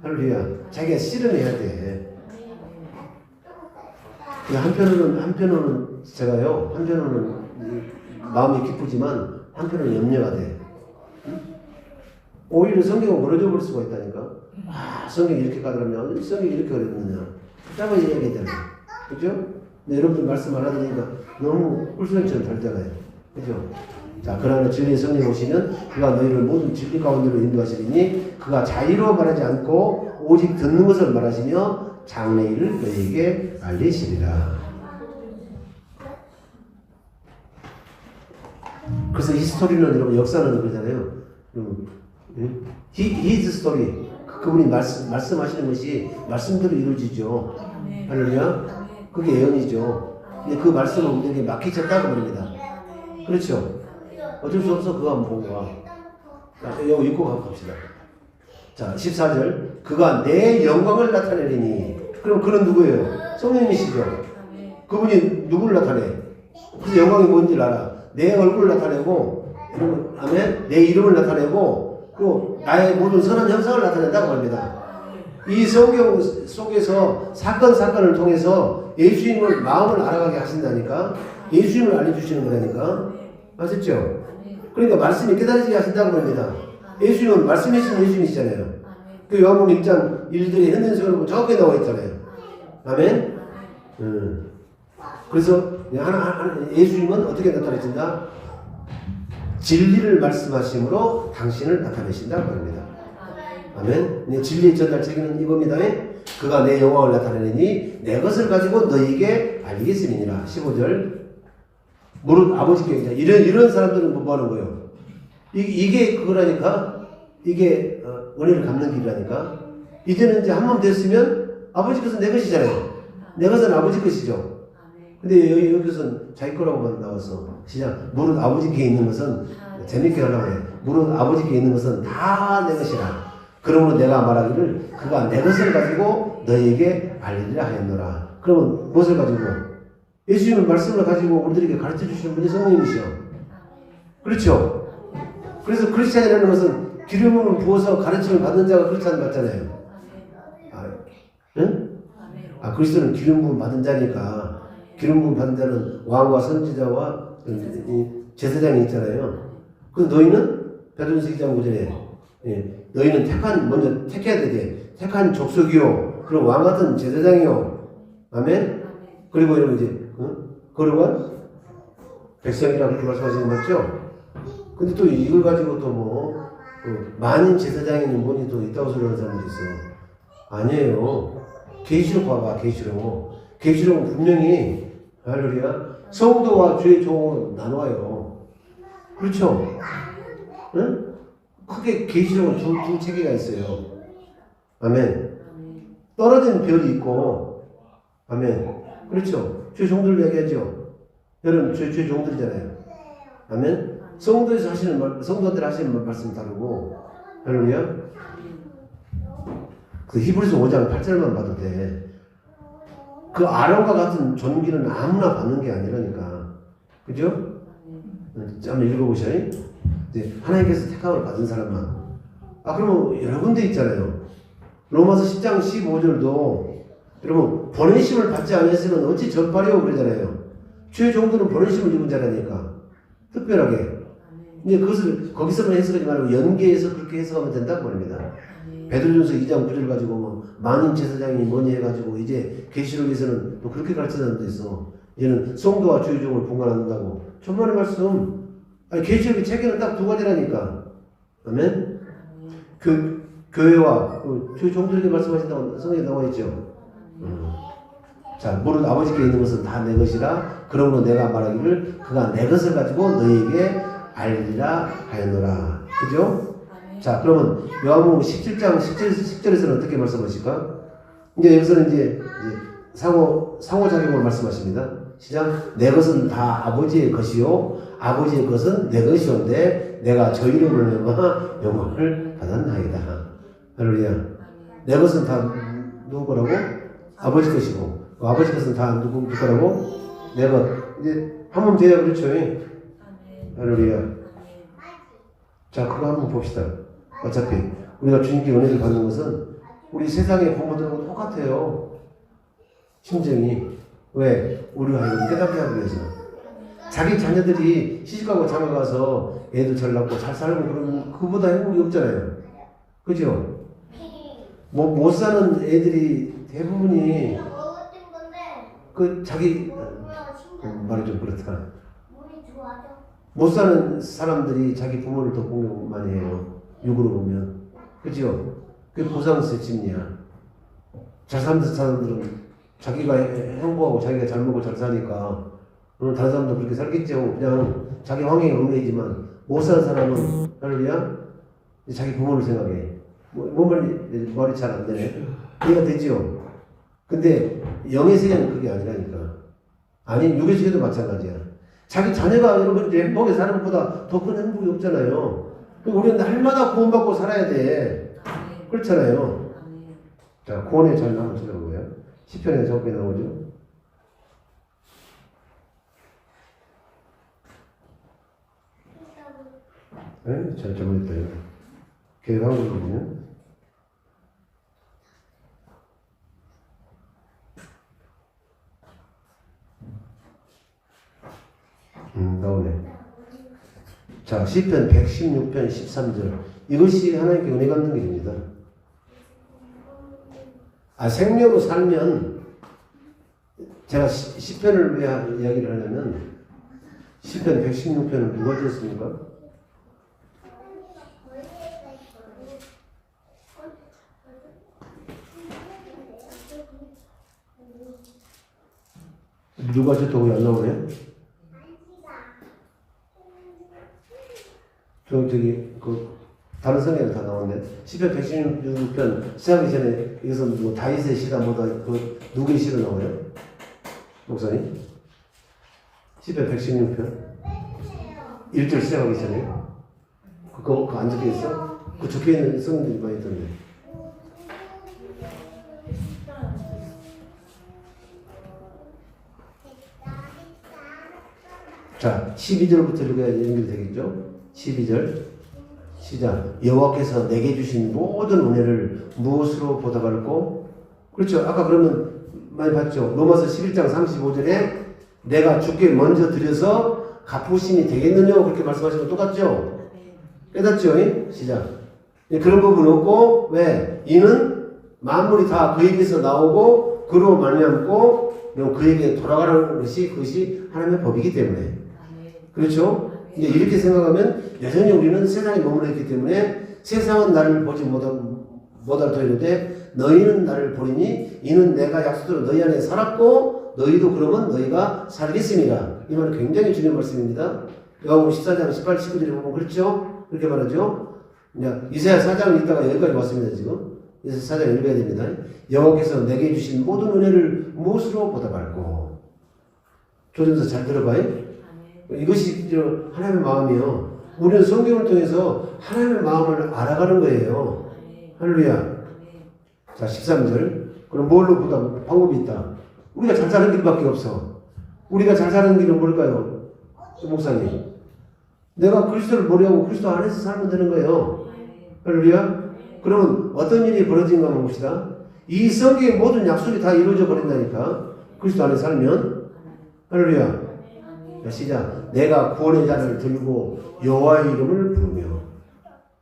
할렐루야 자기가 실현해야 돼. 한편으로는 제가요 한편으로는 마음이 기쁘지만 한편으로는 염려가 돼. 오히려 성경을 멀어져 볼 수가 있다니까. 성경이 이렇게 가더라면 성경이 이렇게 가더라면 짧은 이야기잖아요. 그죠? 근데 여러분들 말씀 안 하니까 너무 꿀소리처럼 달잖아요. 그죠? 자, 그러나 진리의 성령 오시면 그가 너희를 모든 진리 가운데로 인도하시리니 그가 자의로 말하지 않고 오직 듣는 것을 말하시며 장래일을 너희에게 알리시리라. 그래서 이 스토리는 여러분 역사는 그러잖아요. His story. 그분이 말씀하시는 것이 말씀대로 이루어지죠. 할렐루야. 그게 예언이죠. 근데 그 말씀을 우리에게 맡기셨다고 말입니다. 그렇죠. 어쩔 수 없어 그거 한번 보고 가. 자, 이거 읽고 갑시다. 자 14절 그가 내 영광을 나타내리니 그럼 그는 누구예요? 성령이시죠. 그분이 누구를 나타내? 그래서 영광이 뭔지 알아. 내 얼굴을 나타내고 여러분 아멘. 내 이름을 나타내고 또 나의 모든 선한 형상을 나타낸다고 합니다. 이 성경 속에서 사건을 통해서 예수님을 마음을 알아가게 하신다니까. 예수님을 알려주시는 거라니까. 아셨죠? 그러니까 말씀이 깨달아지게 하신다고 합니다. 예수님은 말씀이신 예수님이시잖아요. 그 요한복음 1장 1절에 현대성으로 정확하게 나와 있잖아요. 아멘? 그래서 예수님은 어떻게 나타내신다? 진리를 말씀하심으로 당신을 나타내신다고 합니다. 아멘? 네, 진리의 전달책은 이겁니다. 그가 내 영광을 나타내니 내 것을 가지고 너희에게 알리겠음이니라. 15절 무릇 아버지께 이런 사람들은 뭐 하는 거예요? 이게 그거라니까. 이게 은혜를 갚는 길이라니까. 이제는 이제 한 번 됐으면 아버지 것은 내 것이잖아요. 내 것은 아버지 것이죠. 근데 여기서는 자기 거라고만 나왔어. 시작. 무릇 아버지께 있는 것은 재밌게 하려고 그래. 무릇 아버지께 있는 것은 다 내 것이라. 그러므로 내가 말하기를 그가 내 것을 가지고 너희에게 알리리라 하였노라. 그러면 무엇을 가지고? 예수님은 말씀을 가지고 우리들에게 가르쳐 주시는 분이 성령님이시요. 그렇죠? 그래서 크리스찬이라는 것은 기름을 부어서 가르침을 받는 자가 크리스찬 맞잖아요. 응? 그리스도는 기름 부음 받은 자니까. 기름 부음 받은 자는 왕과 선지자와 제사장이 있잖아요. 그 너희는 베드로전서 2장 9절에 너희는 먼저 택해야 되지. 택한 족속이요. 그리고 왕 같은 제사장이요. 아멘? 그리고 여러분 이제 거룩한 백성이라고 그렇게 말씀하시는 거 맞죠? 근데 또 이걸 가지고 또 만인 제사장이니 뭐니 또 있다고 소리하는 사람들이 있어. 아니에요. 계시록 봐봐. 계시록은 분명히 할렐루야 성도와 주의 종으로 나눠요. 그렇죠? 응? 크게 계시록은 두 체계가 있어요. 아멘. 떨어진 별이 있고, 아멘. 그렇죠? 주의 종들 얘기하죠. 여러분 주의 종들이잖아요. 아멘. 성도에서 성도들 하시는 말씀 다르고, 할렐루야. 그 히브리서 5장 8절만 봐도 돼. 그 아론과 같은 존귀는 아무나 받는 게 아니라니까. 그죠? 한번 읽어보셔요. 이제 하나님께서 택함을 받은 사람만. 그러면 여러 군데 있잖아요. 로마서 10장 15절도 여러분 보내심을 받지 않았으면 어찌 전파리오 그러잖아요. 주의 종들은 보내심을 입은 자라니까. 특별하게. 이제 그것을 거기서만 해석하지 말고 연계해서 그렇게 해석하면 된다고 말입니다. 베드로전서 2장 9절 가지고 만인 제사장이 뭐니 해가지고 이제 계시록에서는 또 그렇게 가르치는 데 있어. 얘는 성도와 주의 종을 분간한다고. 천만의 말씀. 계시록의 체계는 딱 두 가지라니까. 아멘. 교회와 주의 종들에게 말씀하신다고 성경에 나와 있죠. 자, 무릇 아버지께 있는 것은 다 내 것이라. 그러므로 내가 말하기를 그가 내 것을 가지고 너희에게 알리리라 하였노라. 그죠? 자, 그러면 요한복음 17장 10절에서는 어떻게 말씀하실까? 이제 여기서는 이제 상호작용을 말씀하십니다. 시작. 내 것은 다 아버지의 것이요 아버지의 것은 내 것이온데 내가 저 이름을 내가 영광을 받았나이다. 할렐루야. 내 것은 다 누구 거라고? 아버지 것이고 아버지 것은 다 누구 거라고? 내 것. 이제 한 번 돼야 그렇죠. 할렐루야. 자, 그거 한번 봅시다. 어차피 우리가 주님께 은혜를 받는 것은 우리 세상의 부모들하고 똑같아요. 심정이. 왜? 우리가 이걸 깨닫게 하기 위해서. 자기 자녀들이 시집가고 장가가서 애도 잘 낳고 잘 살고 그러면 그보다 행복이 없잖아요. 그죠? 뭐 못 사는 애들이 대부분이 그 자기 말이 좀 그렇다. 못 사는 사람들이 자기 부모를 더 공경 많이 해요. 육으로 보면. 그죠? 그게 보상세 심리야. 잘 사는 사람들은 자기가 행복하고 자기가 잘 먹고 잘 사니까 다른 사람도 그렇게 살겠죠. 그냥 자기 환경이 얽매이지만 못 사는 사람은 할렐루야 자기 부모를 생각해. 말이 잘 안 되네. 이해가 되죠? 근데 영의 세계는 그게 아니라니까. 아니 육의 세계도 마찬가지야. 자기 자녀가 여러분 행복하게 사는 것보다 더 큰 행복이 없잖아요. 우리는 날마다 구원받고 살아야 돼. 그렇잖아요. 자, 구원에 잘 나오는 찾아본 거예요. 시편에 저렇게 나오죠. 네? 잘 잘못했다. 계획한 거거든요. 나오네. 자, 시편 116편 13절. 이것이 하나님께 은혜 갚는 길입니다. 생명으로 살면, 제가 시편을 왜 이야기를 하냐면, 시편 116편은 누가 지었습니까? 누가 지었다고 왜 안 나오네? 다른 성경에 다 나오는데, 시편 116편 시작하기 전에, 이것은 뭐 다윗의 시다 뭐다, 누구의 시로 나와요? 목사님? 시편 116편? 1절 시작하기 전에? 그거 안 적혀 있어? 그 적혀 있는 성경들이 많이 있던데. 자, 12절부터 읽어야 연결이 되겠죠? 12절 시작. 여호와께서 내게 주신 모든 은혜를 무엇으로 보답할꼬? 그렇죠. 아까 그러면 많이 봤죠. 로마서 11장 35절에 내가 주께 먼저 드려서 갚으심이 되겠느냐고 그렇게 말씀하시는 거 똑같죠? 깨닫죠? 시작. 그런 부분 없고 왜? 이는 만물이 다 그에게서 나오고 그로 말미암고 그에게 돌아가는 것이 그것이 하나님의 법이기 때문에. 그렇죠? 이제 이렇게 생각하면 여전히 우리는 세상에 머물러 있기 때문에 세상은 나를 보지 못하더라도 너희는 나를 보리니 이는 내가 약속대로 너희 안에 살았고 너희도 그러면 너희가 살겠습니다. 이 말은 굉장히 중요한 말씀입니다. 요한복음 14장 18, 19절에 보면 그렇죠? 그렇게 말하죠. 이사야 4장을 읽다가 여기까지 왔습니다. 지금 이사야 4장 읽어야 됩니다. 여호와께서 내게 주신 모든 은혜를 무엇으로 보답할꼬? 조전서 잘 들어봐요. 이것이 하나님의 마음이요. 우리는 성경을 통해서 하나님의 마음을 알아가는 거예요. 할렐루야. 자, 13절. 그럼 뭘로 보다 방법이 있다. 우리가 잘 사는 길밖에 없어. 우리가 잘 사는 길은 뭘까요? 목사님. 내가 그리스도를 모르고 그리스도 안에서 살면 되는 거예요. 할렐루야. 그러면 어떤 일이 벌어진가 한번 봅시다. 이 성경의 모든 약속이 다 이루어져 버린다니까. 그리스도 안에 살면. 할렐루야. 시작. 내가 구원의 잔을 들고 여호와의 이름을 부르며.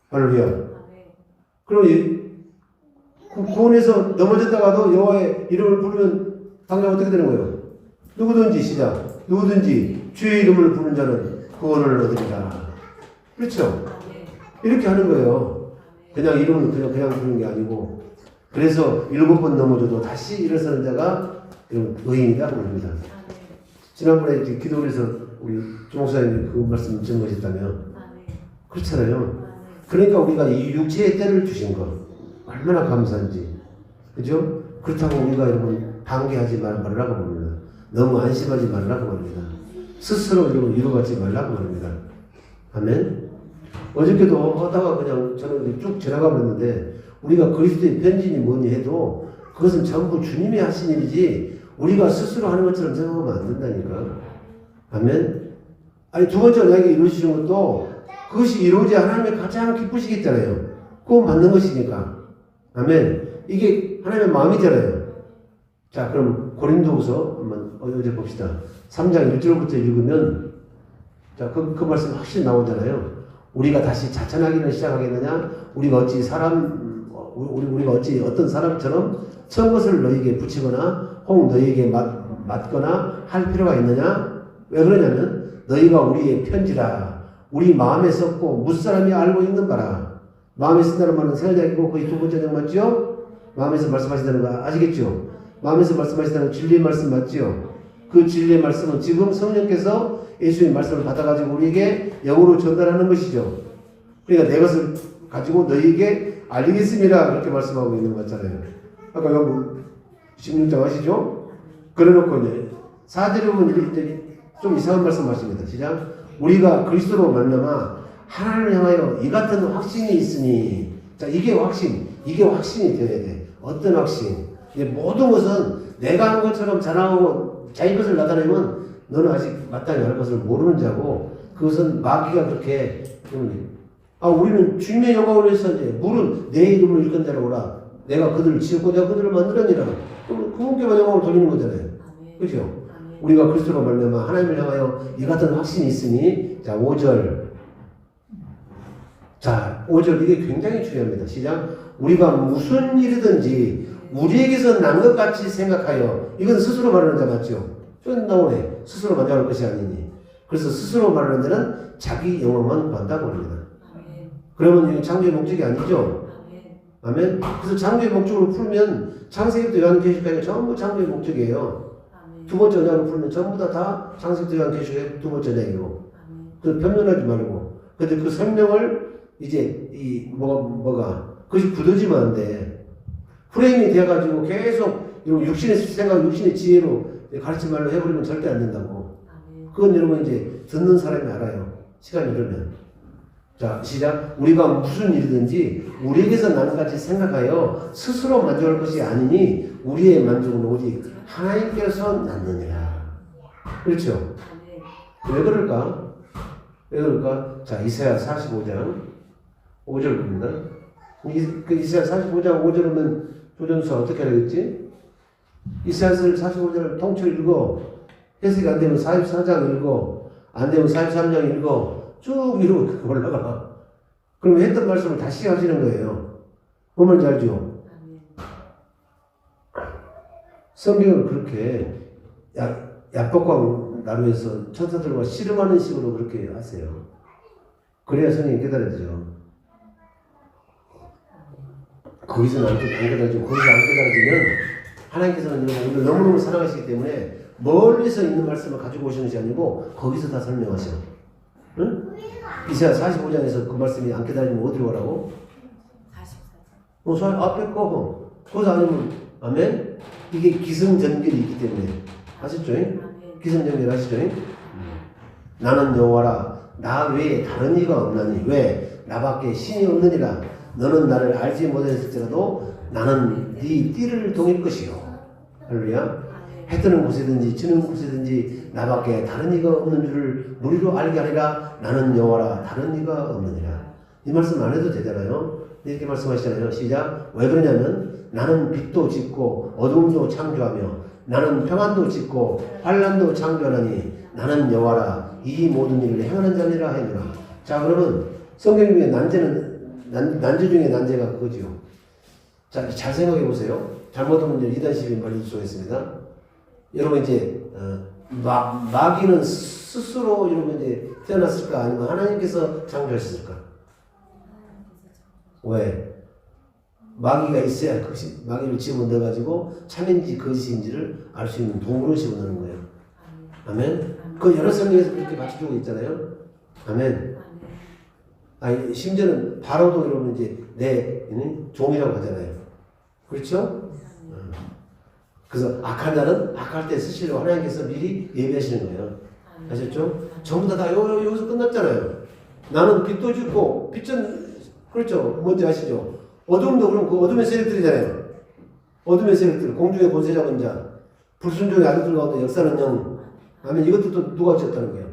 할렐루야. 그럼 구원에서 넘어졌다가도 여호와의 이름을 부르면 당장 어떻게 되는 거예요? 누구든지 시작. 누구든지 주의 이름을 부르는 자는 구원을 얻으리라. 그렇죠? 이렇게 하는 거예요. 그냥 이름을 그냥 부르는 게 아니고. 그래서 7번 넘어져도 다시 일어서는 자가 의인이다 그럽니다. 지난번에 기도에서 우리 조목사님이 그 말씀 증거하셨다면 그렇잖아요. 그러니까 우리가 이 육체의 때를 주신 것 얼마나 감사한지. 그죠? 그렇다고 우리가 여러분 방기하지 말라고 합니다. 너무 안심하지 말라고 합니다. 스스로 여러분 위로받지 말라고 합니다. 아멘. 어저께도 하다가 그냥 저는 쭉 지나가 버렸는데 우리가 그리스도의 편지니 뭐니 해도 그것은 전부 주님이 하신 일이지 우리가 스스로 하는 것처럼 생각하면 안 된다니까. 아멘. 아니 두 번째 나에게 이루어주신 것도 그것이 이루어지 하나님의 가장 기쁘시겠잖아요. 그건 맞는 것이니까. 아멘. 이게 하나님의 마음이잖아요. 자, 그럼 고린도후서 한번 어제 봅시다. 3장 1절부터 읽으면 자, 그 말씀 확실히 나오잖아요. 우리가 다시 자천하기를 시작하겠느냐? 우리가 어찌 어떤 사람처럼 처음 것을 너희에게 붙이거나 혹 너희에게 맞거나 할 필요가 있느냐? 왜 그러냐면 너희가 우리의 편지라 우리 마음에 썼고 무사람이 알고 있는 바라. 마음에 쓴다는 말은 세자이고 거의 두 번째 장 맞죠? 마음에서 말씀하신다는 거 아시겠죠? 마음에서 말씀하신다는 진리의 말씀 맞죠? 그 진리의 말씀은 지금 성령께서 예수의 말씀을 받아가지고 우리에게 영으로 전달하는 것이죠. 그러니까 내 것을 가지고 너희에게 알리겠습니다. 그렇게 말씀하고 있는 거 같잖아요. 아까 여러분 16장 아시죠? 그래놓고 이제 4절에 보면 좀 이상한 말씀 하십니다. 시작. 우리가 그리스도로 만나마 하나님을 향하여 이 같은 확신이 있으니 자 이게 확신이 되어야 돼. 어떤 확신? 이제 모든 것은 내가 하는 것처럼 자랑하고 자기 것을 나타내면 너는 아직 마땅히 할 것을 모르는 자고 그것은 마귀가 그렇게 우리는 주님의 영광을 위해서 이제 물은 내 이름을 일컫는 자로 오라. 내가 그들을 지었고 내가 그들을 만들었니라. 그럼 그분께만 영광을 돌리는 거잖아요. 그렇죠? 우리가 그리스도로 말미암아 하나님을 향하여 이 같은 확신이 있으니 자 5절 자 5절 이게 굉장히 중요합니다. 시작. 우리가 무슨 일이든지 우리에게서 난 것 같이 생각하여 이건 스스로 말하는 자 맞죠? 좀 나오네. 스스로 만족할 것이 아니니. 그래서 스스로 말하는 자는 자기 영광만 구한다고 합니다. 그러면 이건 창조의 목적이 아니죠? 아멘. 그래서 창조의 목적으로 풀면 창세기부터 요한계시록까지 전부 창조의 목적이에요. 두 번째 언약으로 풀면 전부 다 창세기부터 요한계시록의 두 번째 언약이고. 그 변론하지 말고. 근데 그 설명을 이제 뭐가 그것이 굳어지면 안 돼. 프레임이 돼가지고 계속 육신의 생각, 육신의 지혜로 가르치 말로 해버리면 절대 안 된다고. 그건 여러분 이제 듣는 사람이 알아요. 시간이 흐르면. 자, 시작. 우리가 무슨 일이든지 우리에게서 나는 같이 생각하여 스스로 만족할 것이 아니니 우리의 만족은 오직 하나님께서 낳느니라. 그렇죠? 왜 그럴까? 왜 그럴까? 자, 이사야 45장 5절 봅니다. 이사야 45장 5절이면 조전수가 어떻게 하겠지? 이사야 45장을 통째로 읽어. 해석이 안 되면 44장 읽어. 안 되면 43장 읽어. 쭉 이러고 올라가. 그러면 했던 말씀을 다시 하시는 거예요. 보면 알죠? 성경을 그렇게 야복광 나루에서 천사들과 씨름하는 식으로 그렇게 하세요. 그래야 성령이 깨달아지죠. 거기서는 안 깨달아지고 거기서 안 깨달아지면 하나님께서는 우리를 너무너무 사랑하시기 때문에 멀리서 있는 말씀을 가지고 오시는 것이 아니고 거기서 다 설명하셔. 응? 이사야 45장에서 그 말씀이 안 깨달으면 어디로 가라고? 44장. 앞에 거. 그거 아니면 아멘? 이게 기승전결이 있기 때문에 아셨죠? 기승전결 아시죠? 나는 여호와라 나 외에 다른 이가 없나니 왜? 나밖에 신이 없느니라. 너는 나를 알지 못했을지라도 나는 네 띠를 동일 것이요. 할렐루야. 해 뜨는 곳이든지 지는 곳이든지 나밖에 다른 이가 없는 줄을 무리로 알게 하리라. 나는 여호와라 다른 이가 없느니라. 이 말씀 안 해도 되잖아요. 이렇게 말씀하시잖아요. 시작. 왜 그러냐면 나는 빛도 짓고 어둠도 창조하며 나는 평안도 짓고 환난도 창조하나니 나는 여호와라 이 모든 일을 행하는 자니라 하니라. 자, 그러면 성경 중에 난제 중에 난제가 그거죠. 자, 잘 생각해 보세요. 잘못하면 이제 이단시비 걸릴 수가 있습니다. 여러분 이제 마귀는 스스로 여러분 이제 태어났을까 아니면 하나님께서 창조하셨을까? 왜? 마귀가 있어야 그것이 마귀를 집어넣어 가지고 참인지 거짓인지를 알 수 있는 동물을 집어넣는 거예요. 아멘. 그 여러 성경에서 그렇게 맞춰주고 있잖아요. 아멘. 아니 심지어는 바로도 여러분 이제 내 종이라고 하잖아요. 그렇죠? 그래서 악한 자는 악할 때 쓰시려고 하나님께서 미리 예비하시는 거예요. 아셨죠? 전부 다 여기서 끝났잖아요. 나는 빛도 짓고 빛은 그렇죠. 뭔지 아시죠? 어둠도 그럼 그 어둠의 세력들이잖아요. 어둠의 세력들, 공중의 권세 잡은 자, 불순종의 아들들 가운데 역사는 영. 아멘. 이것도 또 누가 주셨다는 거예요?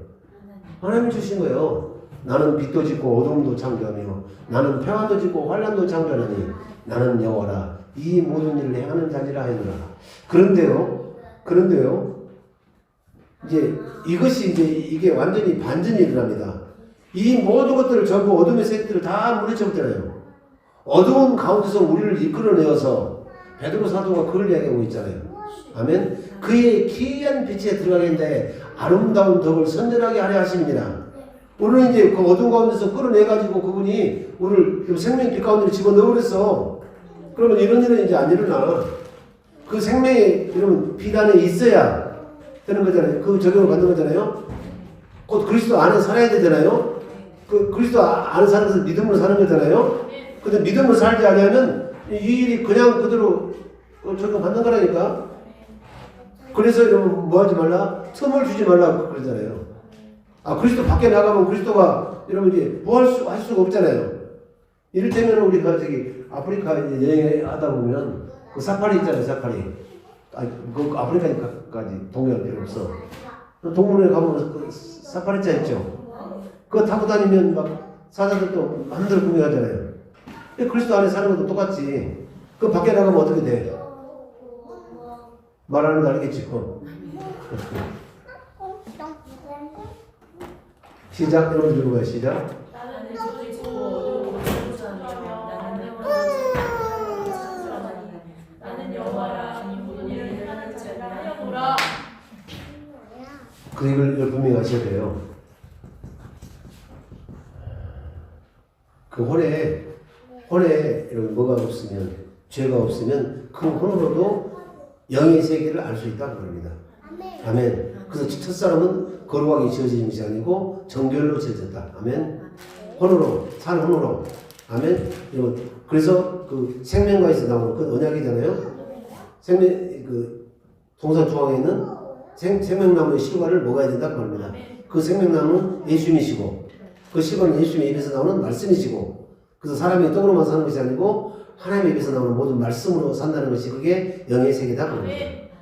하나님이 주신 거예요. 나는 빛도 짓고 어둠도 창조하며 나는 평화도 짓고 환란도 창조하니 나는 여호와라. 이 모든 일을 행하는 자니라 하느라. 그런데요. 이제 이것이 이제 이게 완전히 반전이 일어납니다. 이 모든 것들을 전부 어둠의 세력들을 다 물리쳐버렸잖아요. 어두운 가운데서 우리를 이끌어내어서 베드로 사도가 그걸 이야기하고 있잖아요. 아멘. 그의 기이한 빛에 들어가게 되 아름다운 덕을 선전하게 하려 하심이니라. 우리는 이제 그 어두운 가운데서 끌어내가지고 그분이 우리를 생명의 빛 가운데 집어넣어버렸어. 그러면 이런 일은 이제 안 일어나. 그 생명의 이러면 빛 안에 있어야 되는 거잖아요. 그 적용을 받는 거잖아요. 곧 그리스도 안에 살아야 되잖아요. 그 그리스도 안에 사는 것은 믿음으로 사는 거잖아요. 근데 믿음으로 살지 않으면 이 일이 그냥 그대로 적용받는 거라니까. 그래서 이러면 뭐 하지 말라? 틈을 주지 말라 그러잖아요. 그리스도 밖에 나가면 그리스도가 여러분 이제 뭐 할 수가 없잖아요. 이를테면 우리가 저기 아프리카 여행하다 보면 그 사파리 있잖아요, 사파리. 그 아프리카까지 동요할 필요 없어. 동물원에 가보면 그 사파리차 있죠. 그거 타고 다니면 막 사자들도 마음대로 구경하잖아요. 그리스도 안에 사는 것도 똑같지. 그 밖에 나가면 어떻게 돼? 말하는 거 알겠지? 시작. 여러분 들어봐요. 시작. 나는 빛도 짓고 어두운 곳을 창조하며 나는 여호와라. 이 모든 일을 행하는 자니라. 그 이걸 분명히 아셔야 돼요. 그 혼에 여러분 뭐가 없으면, 죄가 없으면 그 혼으로도 영의 세계를 알 수 있다는 겁니다. 아멘. 그래서 첫사람은 거룩하게 지어진 것이 아니고 정결로 지어졌다. 아멘. 혼으로, 산 혼으로. 아멘. 그래서 그 생명과에서 나오는 그 언약이잖아요. 그 동산 중앙에 있는 생명나무의 실과를 먹어야 된다고 합니다. 그 생명나무는 예수님이시고 그 실과는 예수님의 입에서 나오는 말씀이시고, 그래서 사람이 떡으로만 사는 것이 아니고 하나님의 입에서 나오는 모든 말씀으로 산다는 것이 그게 영의 세계다 그럽니다.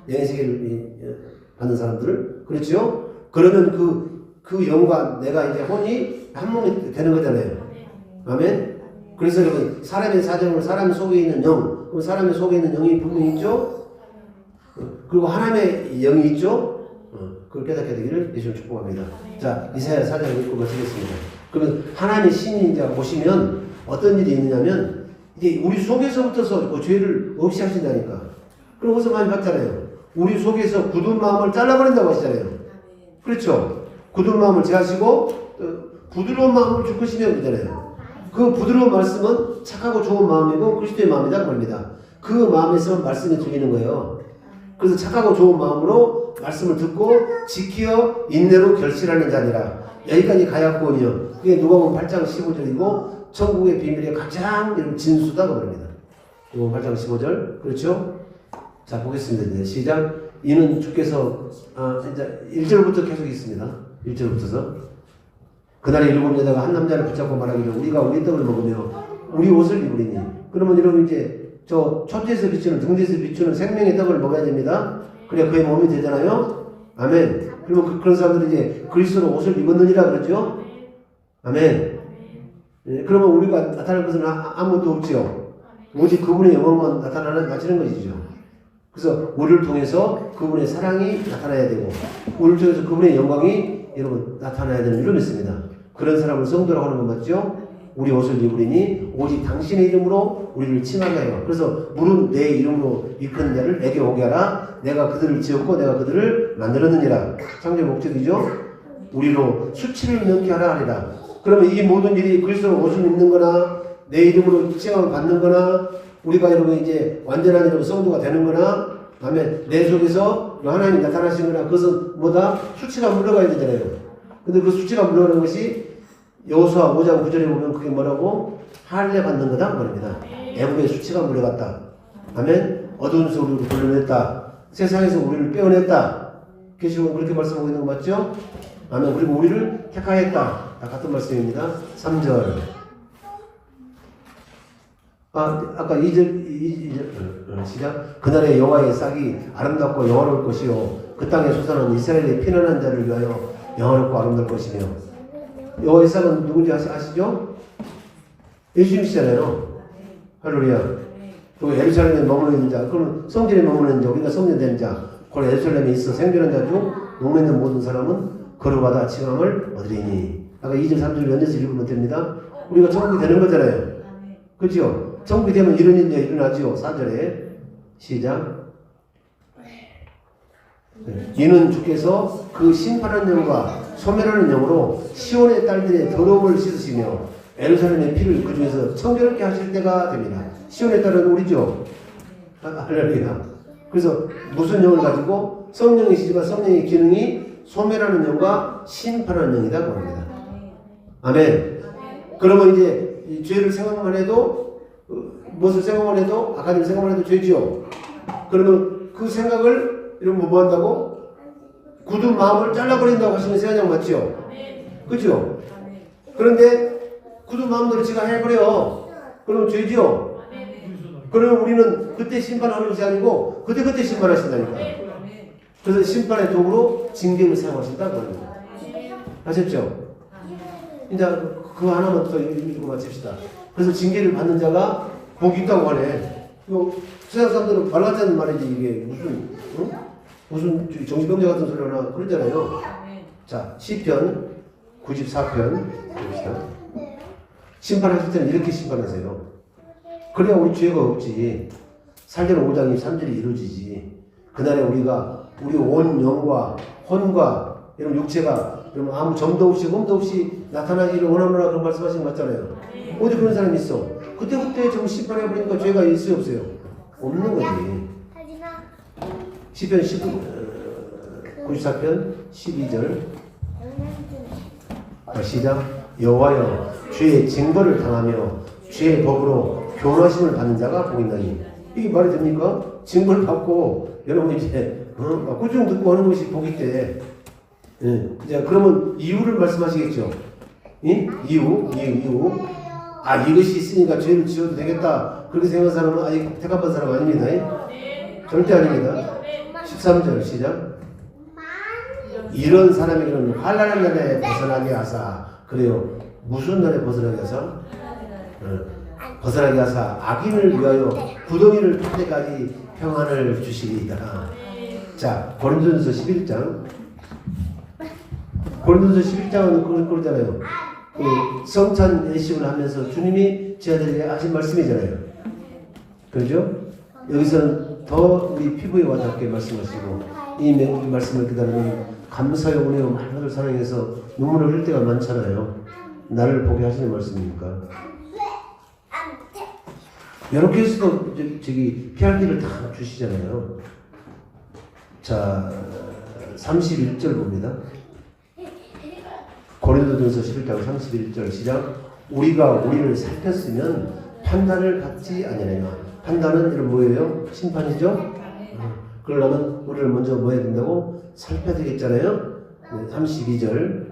영의 세계를 받는 사람들, 그렇죠? 그러면 그 영과 내가 이제 혼이 한 몸이 되는 거잖아요. 아멘. 그래서 여러분 사람의 사정을 사람 속에 있는 영, 그럼 사람의 속에 있는 영이 분명히 있죠. 그리고 하나님의 영이 있죠. 그걸 깨닫게 되기를 예수님 축복합니다. 자, 이사야 4장을 읽고 마치겠습니다. 그러면 하나님의 신이 이제 오시면 어떤 일이 있느냐면 이게 우리 속에서부터서 그 죄를 없이 하신다니까. 그럼 어디서 많이 봤잖아요. 우리 속에서 굳은 마음을 잘라버린다고 하시잖아요. 그렇죠? 굳은 마음을 제하시고 부드러운 마음을 줄 것이며 그러잖아요. 그 부드러운 말씀은 착하고 좋은 마음이고 그리스도의 마음이다 말입니다. 그 마음에서 말씀이 들리는 거예요. 그래서 착하고 좋은 마음으로 말씀을 듣고 지키어 인내로 결실하는 자니라. 여기까지 가야권이요. 그게 누가복음 8장 15절이고 천국의 비밀의 가장 진수다 그럽니다. 누가복음 8장 15절. 그렇죠? 자, 보겠습니다. 이제 시작. 이는 주께서 이제 1절부터 계속 있습니다. 1절부터서 그날에 일곱 여자가 한 남자를 붙잡고 말하기를 우리가 우리 떡을 먹으며 우리 옷을 입으리니. 그러면 여러분 이제 저 첫째에서 비추는 등대에서 비추는 생명의 떡을 먹어야 됩니다. 그래야 그의 몸이 되잖아요. 아멘. 그러면 그런 사람들이 이제 그리스도로 옷을 입었느니라 그러죠. 아멘. 예, 그러면 우리가 나타날 것은 아무것도 없죠. 오직 그분의 영광만 나타나는 것이죠. 그래서 우리를 통해서 그분의 사랑이 나타나야 되고 우리를 통해서 그분의 영광이 여러분 나타나야 되는 이름이 있습니다. 그런 사람을 성도라고 하는 건 맞죠? 우리 옷을 입으리니 오직 당신의 이름으로 우리를 칭하게 하여. 그래서 물은 내 이름으로 일컫는 자를 내게 오게 하라. 내가 그들을 지었고 내가 그들을 만들었느니라. 창조의 목적이죠. 우리로 수치를 넘게 하라 하리라. 그러면 이 모든 일이 그리스도로 옷을 입는 거나 내 이름으로 칭함을 받는 거나 우리가 여러분 이제 완전한 여러분 성도가 되는 거나 아멘. 내 속에서 하나님이 나타나신 거나 그것은 뭐다? 수치가 물러가야 되잖아요. 근데 그 수치가 물러가는 것이 여호수아 5장 9절에 보면 그게 뭐라고? 할례 받는 거다 말입니다. 애굽의 수치가 물려갔다. 아멘. 어두운 데서 우리를 불러냈다. 세상에서 우리를 빼어냈다. 계시록은 그렇게 말씀하고 있는 거 맞죠? 아멘. 그리고 우리를 택하였다. 다 같은 말씀입니다. 3절. 아까 2절 시작. 그날의 여호와의 싹이 아름답고 영화로울 것이요 그 땅에 솟아난 이스라엘의 피난한 자를 위하여 영화롭고 아름다울 것이며 여호와의 사람은 누군지 아시죠? 예수님이시잖아요. 할렐루야. 그리고 예루살렘에 머무르는 자, 그럼 성전에 머무르는 자, 우리가 성전된 자, 그 예루살렘에 있어 생존한 자 중 농내는 모든 사람은 거룩하다 칭함을 얻으리니. 아까 2절 3절 연해서 읽으면 됩니다. 우리가 천국이 되는 거잖아요. 그렇죠? 천국이 되면 이런 일이 일어나죠. 4절에 시작. 이는 주께서 그 심판하는 영과 소멸하는 영으로 시온의 딸들의 더러움을 씻으시며 예루살렘의 피를 그 중에서 청결케 하실 때가 됩니다. 시온의 딸은 우리죠. 할렐루야. 그래서 무슨 영을 가지고 성령이시지만 성령의 기능이 소멸하는 영과 심판하는 영이라고 합니다. 아멘. 그러면 이제 이 죄를 생각만 해도 무엇을 생각만 해도 아까님 생각만 해도 죄지요. 그러면 그 생각을 이러면 뭐 한다고? 굳은 마음을 잘라버린다고 하시는 세안양 맞죠? 그죠? 그런데 굳은 마음대로 제가 해버려. 그러면 죄지요. 그러면 우리는 그때 심판하는 것이 아니고 그때 심판하신다니까. 그래서 심판의 도구로 징계를 사용하신다고 합니다. 아셨죠? 이제 그거 하나만 더 읽고 마칩시다. 그래서 징계를 받는 자가 복이 있다고 하네. 이거 세상 사람들은 말 같지 않은 말이지 이게 무슨 응? 무슨 정신병자 같은 소리 하나 그러잖아요. 자, 시편 94편 봅시다. 심판하실 때는 이렇게 심판하세요. 그래야 우리 죄가 없지. 살대로 5장 3절이 이루어지지. 그날에 우리가 우리 온 영과 혼과 이런 육체가 그럼 아무 점도 없이 흠도 없이 나타나기를 원하노라 그런 말씀하신 거 맞잖아요. 어디 그런 사람이 있어? 그때 좀 심판해버리니까 죄가 있어요 없어요? 없는 거지. 시편 94편 12절 시작. 여호와여 죄의 징벌을 당하며 죄의 법으로 교훈하심을 받는 자가 복 있나니. 이게 말이 됩니까? 징벌 받고 여러분 이제 꾸중 듣고 하는 것이 복이 있대. 이제 그러면 이유를 말씀하시겠죠. 이유. 아, 이것이 있으니까 죄를 지어도 되겠다. 그렇게 생각하는 사람은 아직 택함받은 사람 아닙니다. 절대 아닙니다. 13절 시작. 이런 사람에게는 환난의 날에 벗어나게 하사. 그래요. 무슨 날에 벗어나게 하사? 벗어나게 하사 악인을 위하여 구덩이를 뚫 때까지 평안을 주시리이다. 자, 고린도전서 11장. 고린도전서 11장은 그러잖아요. 그 성찬 예식을 하면서 주님이 저희들에게 하신 말씀이잖아요. 그렇죠? 여기서는 더 우리 피부에 와닿게 말씀하시고 이 말씀을 기다리는 감사의 은혜와 말씀을 사랑해서 눈물을 흘릴 때가 많잖아요. 나를 보게 하시는 말씀이니까. 이렇게 해서도 저기 피할 길을 다 주시잖아요. 자, 31절 봅니다. 고린도전서 11장 31절 시작. 우리가 우리를 살폈으면 판단을 받지 아니하냐. 판단은 이런 뭐예요? 심판이죠? 그러려면 우리를 먼저 뭐 해야 된다고? 살펴야 되겠잖아요. 32절.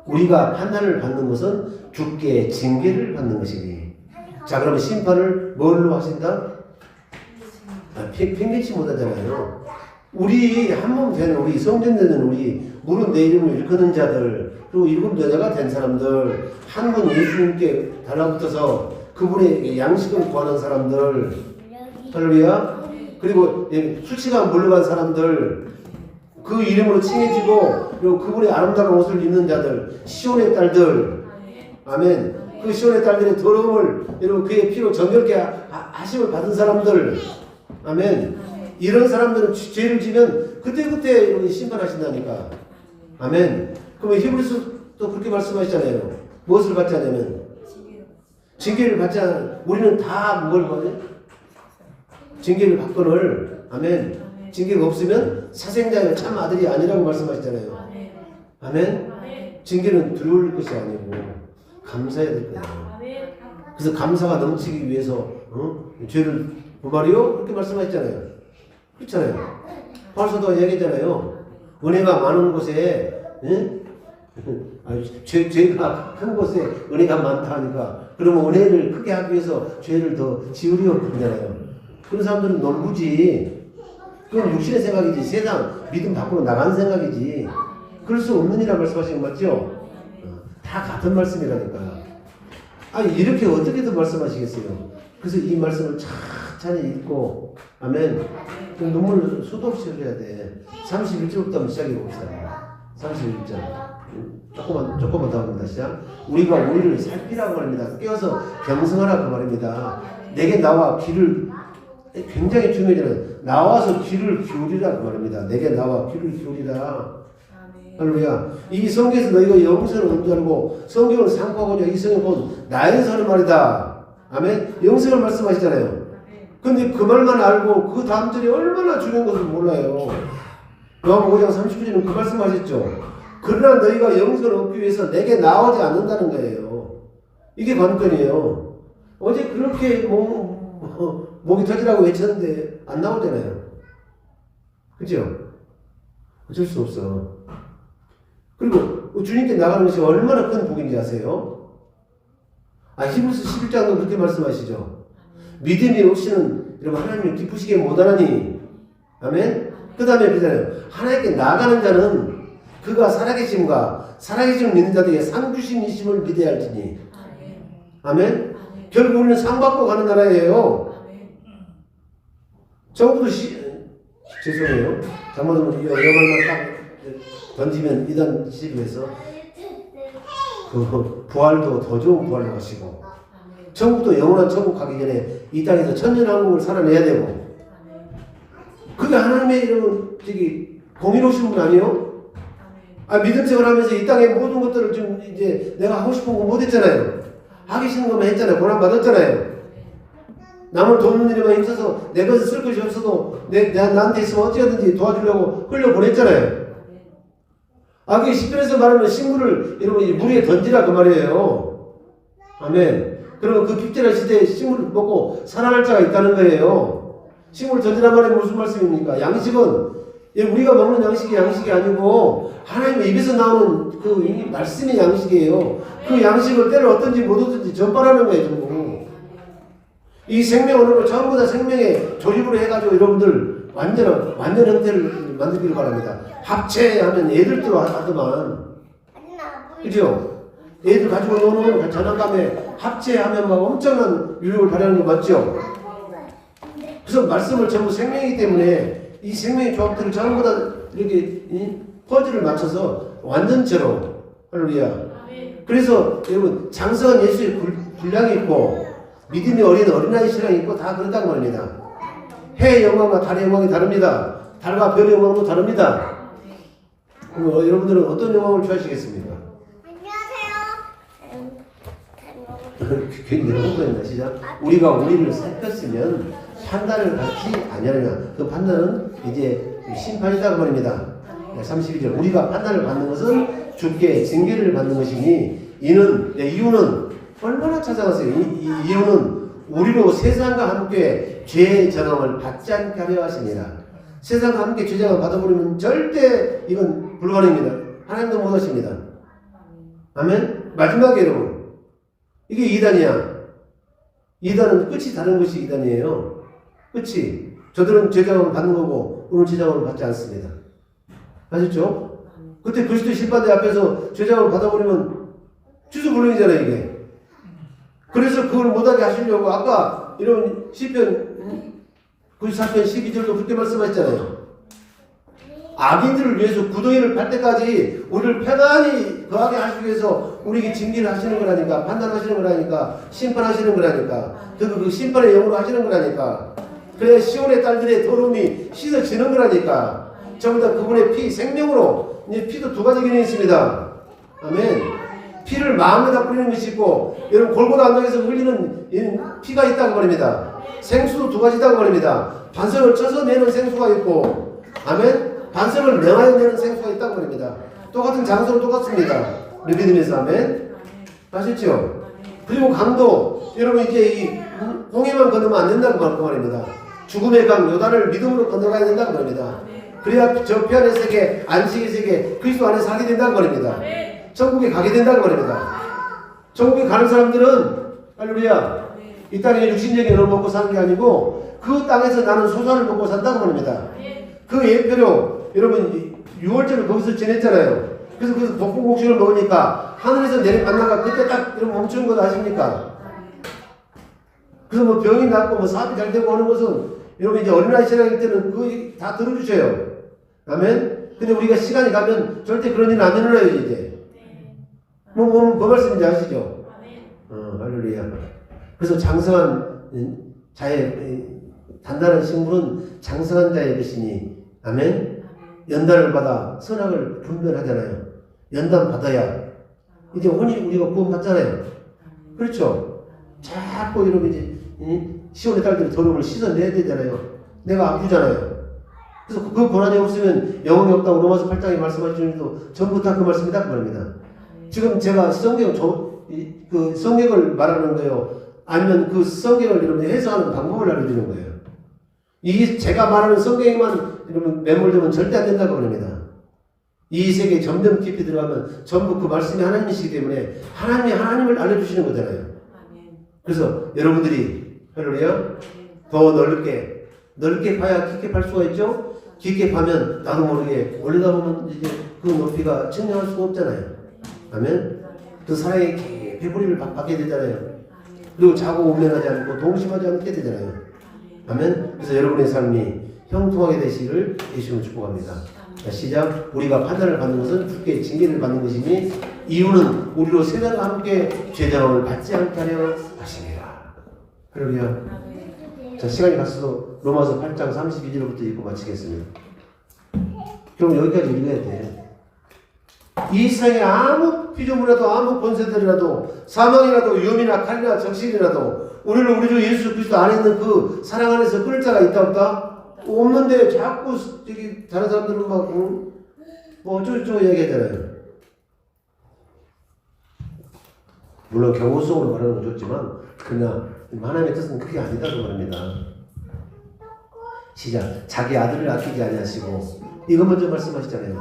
우리가 판단을 받는 것은 주께 징계를 받는 것이니. 자, 그러면 심판을 뭘로 하신다? 팽개치 못하잖아요. 우리 한 몸 되는 우리 성전되는 우리 무릇 내 이름을 일컫는 자들 그리고 일곱 여자가 된 사람들 한 분 예수님께 달라붙어서 그분의 양식을 구하는 사람들 할렐루야. 그리고 수치가 물러간 사람들 그 이름으로 칭해지고 그리고 그분의 아름다운 옷을 입는 자들 시온의 딸들 아멘. 그 시온의 딸들의 더러움을 여러분 그의 피로 정결케 하심을 받은 사람들 아멘. 이런 사람들은 죄를 지면 그때 심판하신다니까. 아멘. 그러면 히브리서도 그렇게 말씀하시잖아요. 무엇을 받지 않으면? 징계를 받지 않으면 우리는 다 뭘 받아요? 징계를 받거늘 아멘. 징계가 없으면 사생자의 참 아들이 아니라고 말씀하시잖아요. 아멘. 징계는 두려울 것이 아니고 감사해야 될 거예요. 그래서 감사가 넘치기 위해서 죄를 부말이요? 그렇게 말씀하셨잖아요. 그렇잖아요. 바울서도 얘기했잖아요. 은혜가 많은 곳에 죄가 큰 곳에 은혜가 많다 하니까 그러면 은혜를 크게 하기 위해서 죄를 더 지으려 그러잖아요. 그런 사람들은 놀부지. 그건 육신의 생각이지. 세상 믿음 밖으로 나가는 생각이지. 그럴 수 없는 이라 말씀하시는 거 맞죠? 다 같은 말씀이라니까요. 아니 이렇게 어떻게든 말씀하시겠어요. 그래서 이 말씀을 천천히 읽고 아멘. 그 눈물 수도 없이 흘려야 돼. 31절부터 한번 시작해 봅시다. 31절. 조금만 더 합니다. 시작. 우리가 우리를 살피라고 말입니다. 깨어서 경성하라고 말입니다. 내게 나와 귀를 굉장히 중요하잖아요. 나와서 귀를 기울이라고 말입니다. 내게 나와 귀를 기울이라. 할렐루야. 이 성경에서 너희가 영생을 얻는 줄 알고 성경을 상고하고자 이 성경을 본 나에서 하는 말이다. 아멘. 영생을 말씀하시잖아요. 근데 그 말만 알고 그 다음 절이 얼마나 중요한 것을 몰라요. 요한복음 5장 39절은 그 말씀하셨죠. 그러나 너희가 영생을 얻기 위해서 내게 나오지 않는다는 거예요. 이게 관건이에요. 어제 그렇게 목이 터지라고 외쳤는데 안 나오잖아요. 그죠? 어쩔 수 없어. 그리고 주님께 나가는 것이 얼마나 큰 복인지 아세요? 히브리서 11장도 그렇게 말씀하시죠. 믿음이 없이는 여러분 하나님을 기쁘시게 못하나니. 아멘? 그 다음에 그러잖아요. 하나님께 나가는 자는 그가 살아계심과 살아계심을 믿는 자들에게 상 주심이심을 믿어야 할지니. 아멘? 결국 우리는 상 받고 가는 나라예요. 저부터 죄송해요. 잘못하면 영화만 딱 던지면 이단 시비에서 그 부활도 더 좋은 부활로 가시고 천국도 영원한 천국 가기 전에 이 땅에서 천년왕국을 살아내야 되고 그게 하나님의 이름은 공의로우신 분 아니에요? 믿음 생활 하면서 이 땅의 모든 것들을 좀 이제 내가 하고 싶은 거 못했잖아요. 하기 싫은 것만 했잖아요. 고난 받았잖아요. 남을 돕는 일에만 힘써서 내 것을 쓸 것이 없어도 나한테 있으면 어찌하든지 도와주려고 흘려보냈잖아요. 그게 시편에서 말하는 식물을 여러분 물 위에 던지라 그 말이에요. 아멘. 그러면 그 핍절한 시대에 식물을 먹고 살아날 자가 있다는 거예요. 식물을 던지란 말이 무슨 말씀입니까? 양식은 우리가 먹는 양식이 아니고 하나님의 입에서 나오는 그 말씀의 양식이에요. 그 양식을 때를 얻든지 못 얻든지 전파하는 거예요. 전부. 이 생명 언어로 전부 다 생명의 조립으로 해가지고 여러분들 완전 형태를 만들기를 바랍니다. 합체하면 애들도 하더만. 그죠? 애들 가지고 노는 장난감에 합체하면 막 엄청난 유력을 발휘하는 거 맞죠? 그래서 말씀을 전부 생명이기 때문에 이 생명의 조합들을 전부 다 이렇게 퍼즐을 맞춰서 완전체로. 할렐루야. 그래서 여러분 장성한 예수의 분량이 있고 믿음이 어린 어린아이 신앙이 있고 다 그렇다고 말입니다. 해의 영광과 달의 영광이 다릅니다. 달과 별의 영광도 다릅니다. 여러분들은 어떤 영광을 취하시겠습니까? 안녕하세요. 괜히 내가 홍보했나 시작. 우리가 우리를 살폈으면 판단을 받지 아니하느냐. 그 판단은 이제 심판이다 그 말입니다. 32절. 우리가 판단을 받는 것은 주께 징계를 받는 것이니 이유는 얼마나 찾아가세요. 이 이유는 우리로 세상과 함께 죄의 정함을 받지 않게 하려 하십니다. 세상과 함께 죄 정함을 받아버리면 절대 이건 불가능입니다. 하나님도 못 하십니다. 아멘? 마지막에 여러분 이게 2단이야. 2단은 끝이 다른 것이 2단이에요. 끝이. 저들은 죄 정함을 받는 거고 오늘 죄 정함을 받지 않습니다. 아셨죠? 그때 그리스도 심판대 앞에서 죄 정함을 받아버리면 취소불능이잖아요 이게. 그래서 그걸 못하게 하시려고 아까 이런 시편 94편 12절도 그렇게 말씀하셨잖아요. 악인들을 위해서 구덩이를 팔 때까지 우리를 편안히 거하게 하시기 위해서 우리에게 징계를 하시는 거라니까. 판단하시는 거라니까. 심판하시는 거라니까. 그 심판의 영으로 하시는 거라니까. 그래야 시온의 딸들의 더러움이 씻어지는 거라니까. 전부 다 그분의 피, 생명으로. 이제 피도 두 가지 개념이 있습니다. 아멘. 피를 마음에다 뿌리는 것이 있고, 여러분 골고다 언덕에서 흘리는 피가 있다고 말입니다. 생수도 두 가지 있다고 말입니다. 반석을 쳐서 내는 생수가 있고, 아멘. 반석을 명하여 내는 생수가 있다고 말입니다. 똑같은 장소는 똑같습니다. 우리 믿음에서 아멘. 아셨죠? 그리고 강도, 여러분 이제 이 홍해만 건너면 안 된다고 말입니다. 죽음의 강 요단을 믿음으로 건너가야 된다고 말입니다. 그래야 저 편의 세계, 안식의 세계, 그리스도 안에 살게 된다고 말입니다. 천국에 가게 된다고 말입니다. 천국에 가는 사람들은 할렐루야, 이 땅에 육신적인 언어를 먹고 사는 게 아니고 그 땅에서 나는 소산을 먹고 산다고 말입니다. 그 예표로 여러분 6월절을 거기서 지냈잖아요. 그래서 복국복식을 먹으니까 하늘에서 내린 만나가 그때 딱 이런 멈추는 것 아십니까? 그래서 뭐 병이 낫고 뭐 사업이 잘 되고 하는 것은 여러분 이제 어린아이 시간일 때는 그거 다 들어주셔요. 아멘? 근데 우리가 시간이 가면 절대 그런 일은 안 일어나요, 이제. 뭐 말씀인지 아시죠? 할렐루야. 그래서 장성한 자의 단단한 식물은 장성한 자의 것이니, 아멘? 연단을 받아 선악을 분별하잖아요. 연단 받아야 이제 혼이 우리가 구원 받잖아요. 그렇죠? 자꾸 이러면 이제 시온의 딸들이 더러움을 씻어내야 되잖아요. 내가 아프잖아요. 그래서 그 고난이 없으면 영혼이 없다고 로마서 8장에 말씀하시는 전부 다 그 말씀이다 그 말입니다. 지금 제가 그 성경을 말하는 거예요. 아니면 그 성경을 여러분이 해석하는 방법을 알려주는 거예요. 이게 제가 말하는 성경에만 여러분 매몰되면 절대 안 된다고 합니다. 이 세계에 점점 깊이 들어가면 전부 그 말씀이 하나님이시기 때문에 하나님이 하나님을 알려주시는 거잖아요. 그래서 여러분들이 할렐루야 더 넓게 봐야 깊게 팔 수가 있죠. 깊게 파면 나도 모르게 올리다 보면 이제 그 높이가 측량할 수가 없잖아요. 아멘. 그 사랑의 깊이 뿌리를 받게 되잖아요. 그리고 자고 오면하지 않고 동심하지 않게 되잖아요. 아멘. 그래서 여러분의 삶이 형통하게 되시기를 예수님을 축복합니다. 자, 시작. 우리가 판단을 받는 것은 주께 징계를 받는 것이니 이유는 우리로 세상과 함께 죄정을 받지 않게 하려 하시니라. 할렐루야. 자, 시간이 갔어도 로마서 8장 32절부터 읽고 마치겠습니다. 그럼 여기까지 읽어야 돼. 이 세상에 아무 피조물이라도 아무 권세들이라도 사망이라도 위험이나 칼이나 적신이라도 우리를 우리 주 예수 그리스도 안에 있는 그 사랑 안에서 끊을 자가 있다 없다? 없는데 자꾸 저기 다른 사람들은 막 뭐 어쩌고저쩌고 얘기하잖아요. 물론 경고성으로 말하는 건 좋지만 그냥 하나님의 뜻은 그게 아니다고 말합니다. 시작. 자기 아들을 아끼지 아니하시고 이거 먼저 말씀하시잖아요.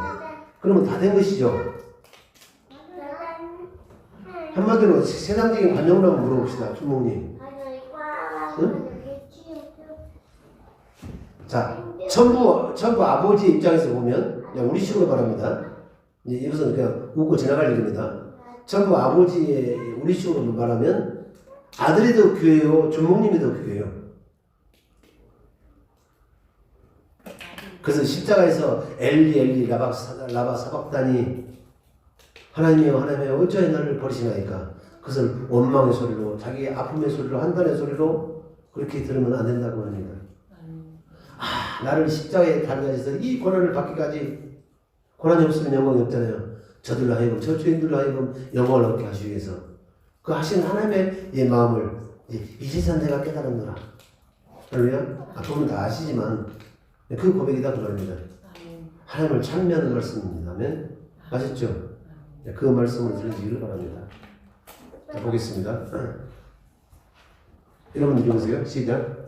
그러면 다 된 것이죠. 한마디로 세상적인 관념으로 한번 물어봅시다. 주목님. 응? 자, 전부 아버지 입장에서 보면 그냥 우리 식으로 말합니다. 이제 이것은 그냥 웃고 지나갈 일입니다. 전부 아버지의 우리 식으로 말하면 아들이 더 귀해요? 주목님이 더 귀해요? 그래서 십자가에서 엘리 라바 사박다니 하나님이여 하나님이여 어찌하여 나를 버리시나이까. 그것을 원망의 소리로 자기의 아픔의 소리로 한탄의 소리로 그렇게 들으면 안 된다고 합니다. 나를 십자가에 달려서 이 고난을 받기까지 고난이 없으면 영광이 없잖아요. 저들로 하여금 저 죄인들로 하여금 영광을 얻게 하시기 위해서 그 하신 하나님의 이 마음을 이제선 내가 깨달았노라. 할렐루야. 그분 다 아시지만 그 고백이다 그 말입니다. 하나님을 찬미하는 말씀입니다. 아멘. 아셨죠? 그 말씀을 들으시기를 바랍니다. 자, 보겠습니다. 여러분 읽어보세요. 시작.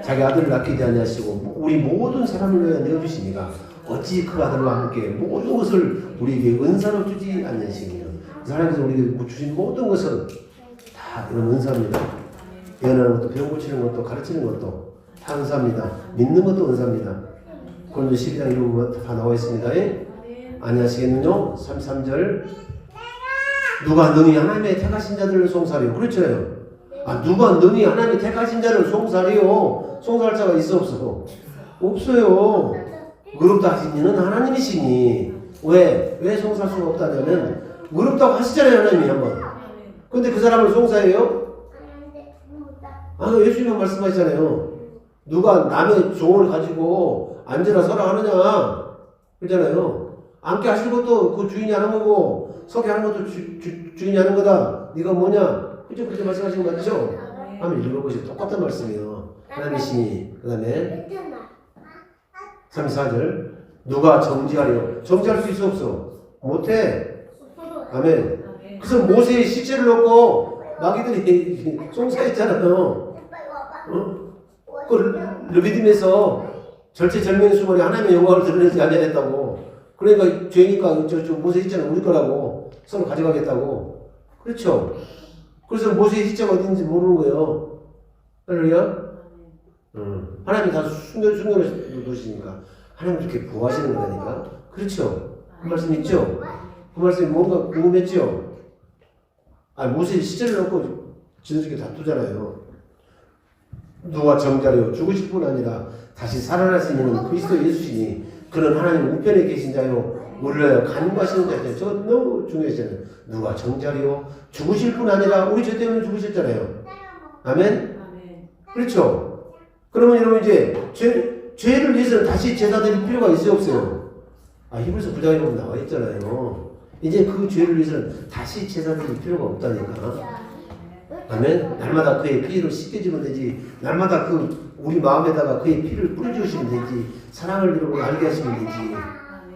자기 아들을 아끼지 아니하시고 우리 모든 사람을 위하여 내어주시니가 어찌 그 아들과 함께 모든 것을 우리에게 은사로 주지 않으시느냐. 하나님께서 우리에게 주신 모든 것은 다 이런 은사입니다. 예언하는 것도 병 고치는 것도 가르치는 것도 다 은사입니다. 믿는 것도 은사입니다. 고린도 12장 이런 거 다 나와 있습니다. 아니하시겠느냐? 33절 누가 능히 하나님의 택하신 자들을 송사리요. 그렇죠. 누가 능히 하나님의 택하신 자를 송사리요. 송사할 자가 있어 없어? 없어요. 의롭다 하신 이는 하나님이시니 왜 송사할 수가 없다냐면 의롭다고 하시잖아요. 하나님이 한번. 근데 그 사람을 송사해요? 예수님은 말씀하시잖아요. 누가 남의 종을 가지고 앉으라 서라 하느냐 그러잖아요. 앉게 하실 것도 그 주인이 하는 거고 서게 하는 것도 주인이 하는 거다. 네가 뭐냐? 그죠? 그렇게 말씀하시는 거 맞죠? 한번 읽어보세요. 똑같은 말씀이에요. 하나님이시니 그 다음에 34절 누가 정지하려? 정지할 수 있어 없어? 못해. 아멘. 그래서 모세의 시체를 놓고 마귀들이 송사했잖아요. 그 르비딤에서 절체절명의 순간에 하나님의 영광을 드러내지 않았다고. 그러니까 죄니까 저 모세 시체는 우리 거라고 서로 가져가겠다고. 그렇죠? 그래서 모세의 시체가 어딘지 모르는 거예요. 할렐루야? 하나님이 다 숨겨놓으시니까 하나님 그렇게 부하시는 거라니까. 그렇죠? 그 말씀 있죠? 그 말씀이 뭔가 궁금했죠? 모세 시제를 놓고 지도자께 다투잖아요. 누가 정자요 죽으실 뿐 아니라 다시 살아날 수 있는 그리스도 예수시니 그는 하나님 우편에 계신 자요 물러요 간구하시는 자죠. 저거 너무 중요하잖아요. 누가 정자요 죽으실 뿐 아니라 우리 죄 때문에 죽으셨잖아요. 아멘? 그렇죠? 그러면 여러분 이제 죄를 위해서는 다시 제사 드릴 필요가 있어요 없어요? 히브리서 9장에 보면 나와 있잖아요. 이제 그 죄를 위해서는 다시 제사 드릴 필요가 없다니까. 아멘? 날마다 그의 피로 씻겨지면 되지. 날마다 우리 마음에다가 그의 피를 뿌려주시면 되지. 사랑을 이루고 알게 하시면 되지.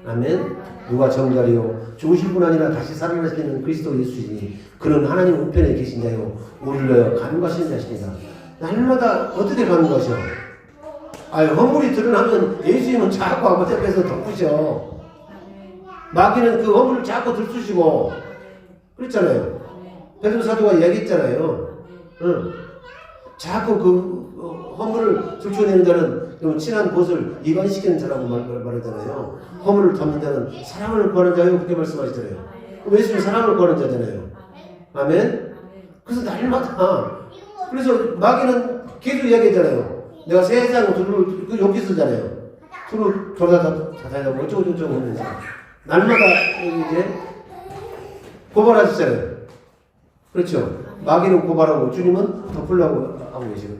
아멘? 누가 정자리요 죽으실 뿐 아니라 다시 살아나시는 그리스도 예수이니 그는 하나님 우편에 계신 자요 우리를 위하여 간구하시는 자십니다. 날마다 어떻게 간구하셔? 허물이 드러나면 예수님은 자꾸 아버지 앞에서 덮으셔. 마귀는 그 허물을 자꾸 들쑤시고 그랬잖아요. 베드로 사도가 이야기했잖아요. 자꾸 그 허물을 들춰내는 자는 친한 벗을 이반시키는 자라고 말하잖아요. 허물을 덮는 자는 사랑을 구하는 자요 그렇게 말씀하시잖아요. 예수님 사랑을 구하는 자잖아요. 아멘? 그래서 날마다 그래서 마귀는 계속 이야기했잖아요. 내가 세상 둘을 여기 쓰잖아요. 둘을 돌아다니다 어쩌고저쩌고 하면서 날마다 이제 고발하셨잖아요. 그렇죠? 마귀는 고발하고 주님은 덮으려고 하고 계시고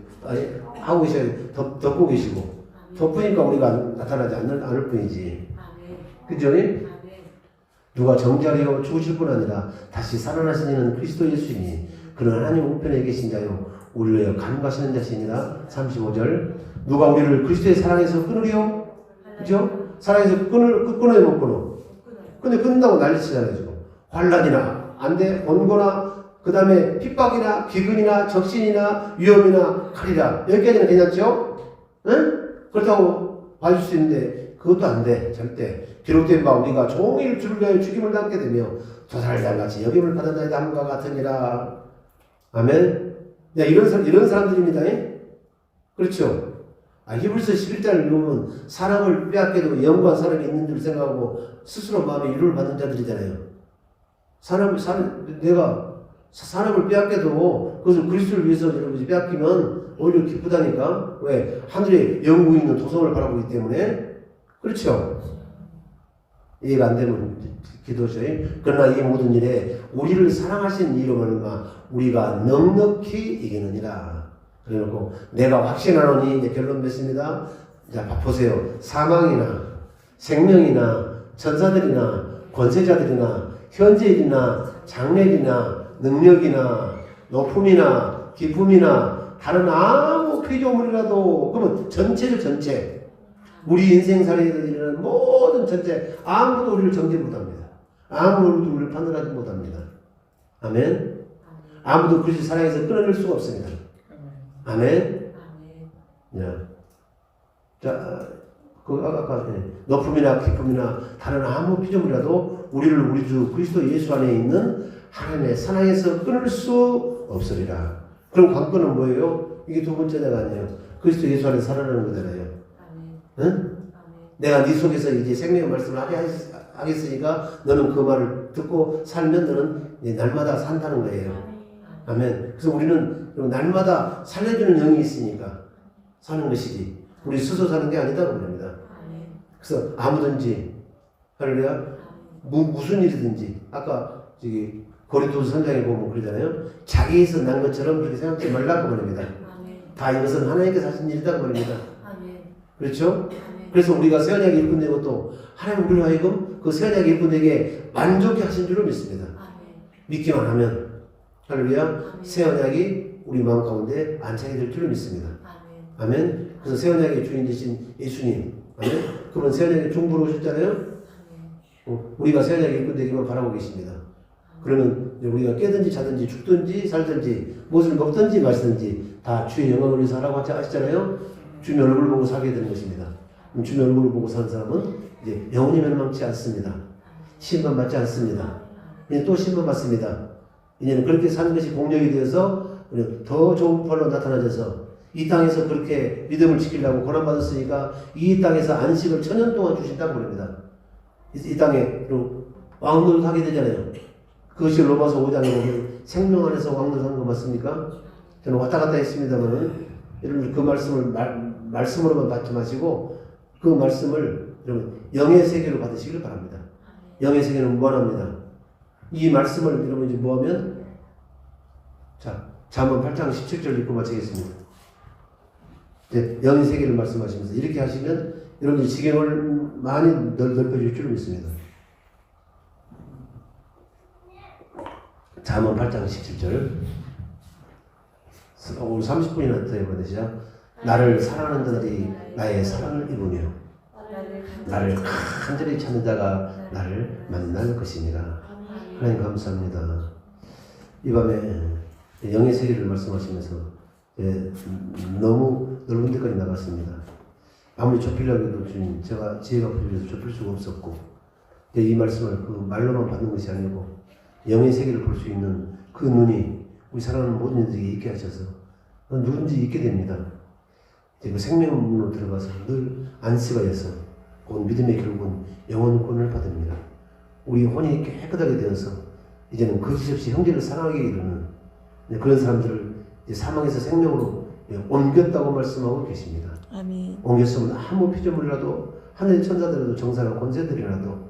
하고 계셔요. 덮고 계시고 덮으니까 우리가 나타나지 않을 뿐이지. 그죠? 누가 정자리요 죽으실 뿐 아니라 다시 살아나시는 그리스도 예수이니 그는 하나님 우편에 계신 자요 우리를 위하여 간구하시는 자시니라. 35절 누가 우리를 그리스도의 사랑에서 끊으리요? 그죠? 사랑에서 끊어요 못 끊어? 근데 끊는다고 난리치잖아요 지금. 환난이나 안돼 원고나 그 다음에 핍박이나 기근이나 적신이나 위험이나 칼이라 여기까지는 괜찮죠? 응? 그렇다고 봐줄 수 있는데 그것도 안 돼 절대. 기록된 바 우리가 종일 주를 위하여 죽임을 당게 되며 도살장같이 여김을 받았나이다 함과 같으니라. 아멘. 이런 사람들입니다. 그렇죠? 히브리서 11장을 읽으면 사람을 빼앗겨도 영광 사람이 있는 줄 생각하고 스스로 마음에 위로를 받는 자들이잖아요. 내가 사람을 빼앗겨도 그것을 그리스도를 위해서 여러분이 빼앗기면 오히려 기쁘다니까. 왜? 하늘에 영광이 있는 도성을 바라보기 때문에. 그렇죠? 이해가 안 되면 기도죠. 그러나 이 모든 일에 우리를 사랑하신 이로 말미암아 우리가 넉넉히 이기느니라. 그래놓고 내가 확신하노니 이제 결론 맺습니다. 자, 보세요. 사망이나 생명이나 천사들이나 권세자들이나 현재일이나 장래일이나 능력이나 높음이나 기쁨이나 다른 아무 피조물이라도 그러면 전체죠. 전체. 우리 인생살이에 일어나는 모든 전체 아무도 우리를 정죄 못합니다. 아무도 우리를 판단하지 못합니다. 아멘. 아무도 그리스도 사랑에서 끊어낼 수가 없습니다. 아멘. 자, 아까 높음이나 기쁨이나 다른 아무 피조물이라도 우리를 우리 주 그리스도 예수 안에 있는 하나님의 사랑에서 끊을 수 없으리라. 그럼 관건은 뭐예요? 이게 두 번째가 아니에요. 그리스도 예수 안에 살아나는 거잖아요. 응? 내가 네 속에서 이제 생명의 말씀을 하겠으니까 너는 그 말을 듣고 살면 너는 날마다 산다는 거예요. 아멘. 그래서 우리는 날마다 살려주는 영이 있으니까 사는 것이지 우리 스스로 사는 게 아니다고 말합니다. 그래서 아무든지 할렐루야 무슨 일이든지 아까 저기 고린도서 3장에 보면 그러잖아요. 자기에서 난 것처럼 그렇게 생각하지 말라고 말합니다. 다 이것은 하나님께서 하신 일이라고 말합니다. 그렇죠? 그래서 우리가 새 언약에 일꾼된 것도 하나님 우리로 하여금 그 새 언약에 일꾼에게 만족해 하신 줄로 믿습니다. 믿기만 하면 할렐루야 새 언약이 우리 마음 가운데 안착이 될 줄로 믿습니다. 아멘. 그래서 새 언약의 주인 되신 예수님 아멘. 그분 새 언약의 중보로 오셨잖아요. 우리가 새 언약의 일꾼되기만 바라고 계십니다. 그러면 우리가 깨든지 자든지 죽든지 살든지 무엇을 먹든지 마시든지 다 주의 영광을 위해서 하라고 하시잖아요. 주님 얼굴을 보고 살게 되는 것입니다. 주님 얼굴을 보고 사는 사람은 이제 영원히 멸망치 않습니다. 심판받지 않습니다. 이제 또 심판받습니다. 이제는 그렇게 사는 것이 공력이 되어서 더 좋은 벌로 나타나져서 이 땅에서 그렇게 믿음을 지키려고 고난받았으니까 이 땅에서 안식을 천년 동안 주신다고 그럽니다. 이 땅에 왕노릇 하게 되잖아요. 그것이 로마서 5장에 보면 생명 안에서 왕노릇 하는 거 맞습니까? 저는 왔다 갔다 했습니다만은 여러분 그 말씀을 말씀으로만 받지 마시고 그 말씀을 여러분 영의 세계로 받으시길 바랍니다. 영의 세계는 무한합니다. 이 말씀을 여러분 이제 뭐하면 자 잠언 8장 17절 읽고 마치겠습니다. 이제 영의 세계를 말씀하시면서 이렇게 하시면 여러분들 지경을 많이 넓혀줄 줄 믿습니다. 잠언 8장 17절 오늘 30분이나 더 해보자. 시작. 나를 사랑하는 자들이 나의 사랑을 이루며 나를 간절히 찾는 자가 나를 만날 것입니다. 하나님 감사합니다. 이 밤에 영의 세계를 말씀하시면서 너무 넓은 데까지 나갔습니다. 아무리 좁히려고 해도 주님 제가 지혜가 부족해서 좁힐 수가 없었고 이 말씀을 그 말로만 받는 것이 아니고 영의 세계를 볼 수 있는 그 눈이 우리 사랑하는 모든 이들에게 있게 하셔서 누군지 있게 됩니다. 그 생명문으로 들어가서 늘 안식가 돼서 곧 믿음의 결국은 영원권을 받습니다. 우리 혼이 깨끗하게 되어서 이제는 거짓없이 형제를 사랑하게 이르는 그런 사람들을 사망에서 생명으로 옮겼다고 말씀하고 계십니다. 아멘. 옮겼으면 아무 피조물이라도 하늘의 천사들이라도 정사나 권세들이라도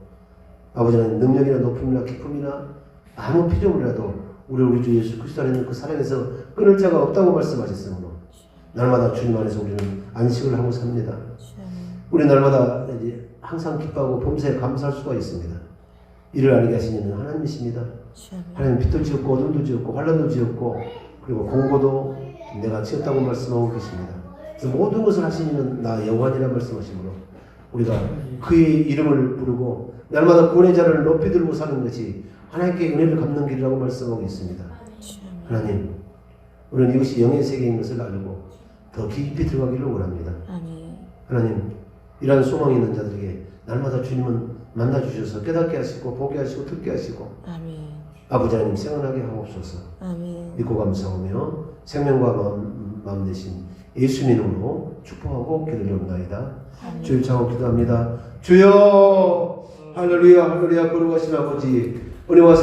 아버지는 능력이나 높음이나 기쁨이나 아무 피조물이라도 우리 주 예수 그리스도 안에 있는 그 사랑에서 끊을 자가 없다고 말씀하셨으므로 날마다 주님 안에서 우리는 안식을 하고 삽니다. 우리 날마다 이제 항상 기뻐하고 범사에 감사할 수가 있습니다. 이를 알게 하시는 하나님이십니다. 하나님 빛도 지었고 어둠도 지었고 환란도 지었고 그리고 공고도 내가 지었다고 말씀하고 계십니다. 그래서 모든 것을 하시는 나 여호와니라 말씀하시므로 우리가 그의 이름을 부르고 날마다 구원의 자를 높이 들고 사는 것이 하나님께 은혜를 갚는 길이라고 말씀하고 있습니다. 하나님, 우리는 이것이 영의 세계인 것을 알고 더 깊이 들어가기를 원합니다. 하나님, 이러한 소망이 있는 자들에게 날마다 주님은 만나주셔서 깨닫게 하시고 보게 하시고 듣게 하시고 아버지 하나님 생각나게 하옵소서. 믿고 감사하며 생명과 마음 되신 예수님 이름으로 축복하고 기도드리옵나이다. 주여 창업 기도합니다. 주여 할렐루야 할렐루야 거룩하신 아버지 은혜와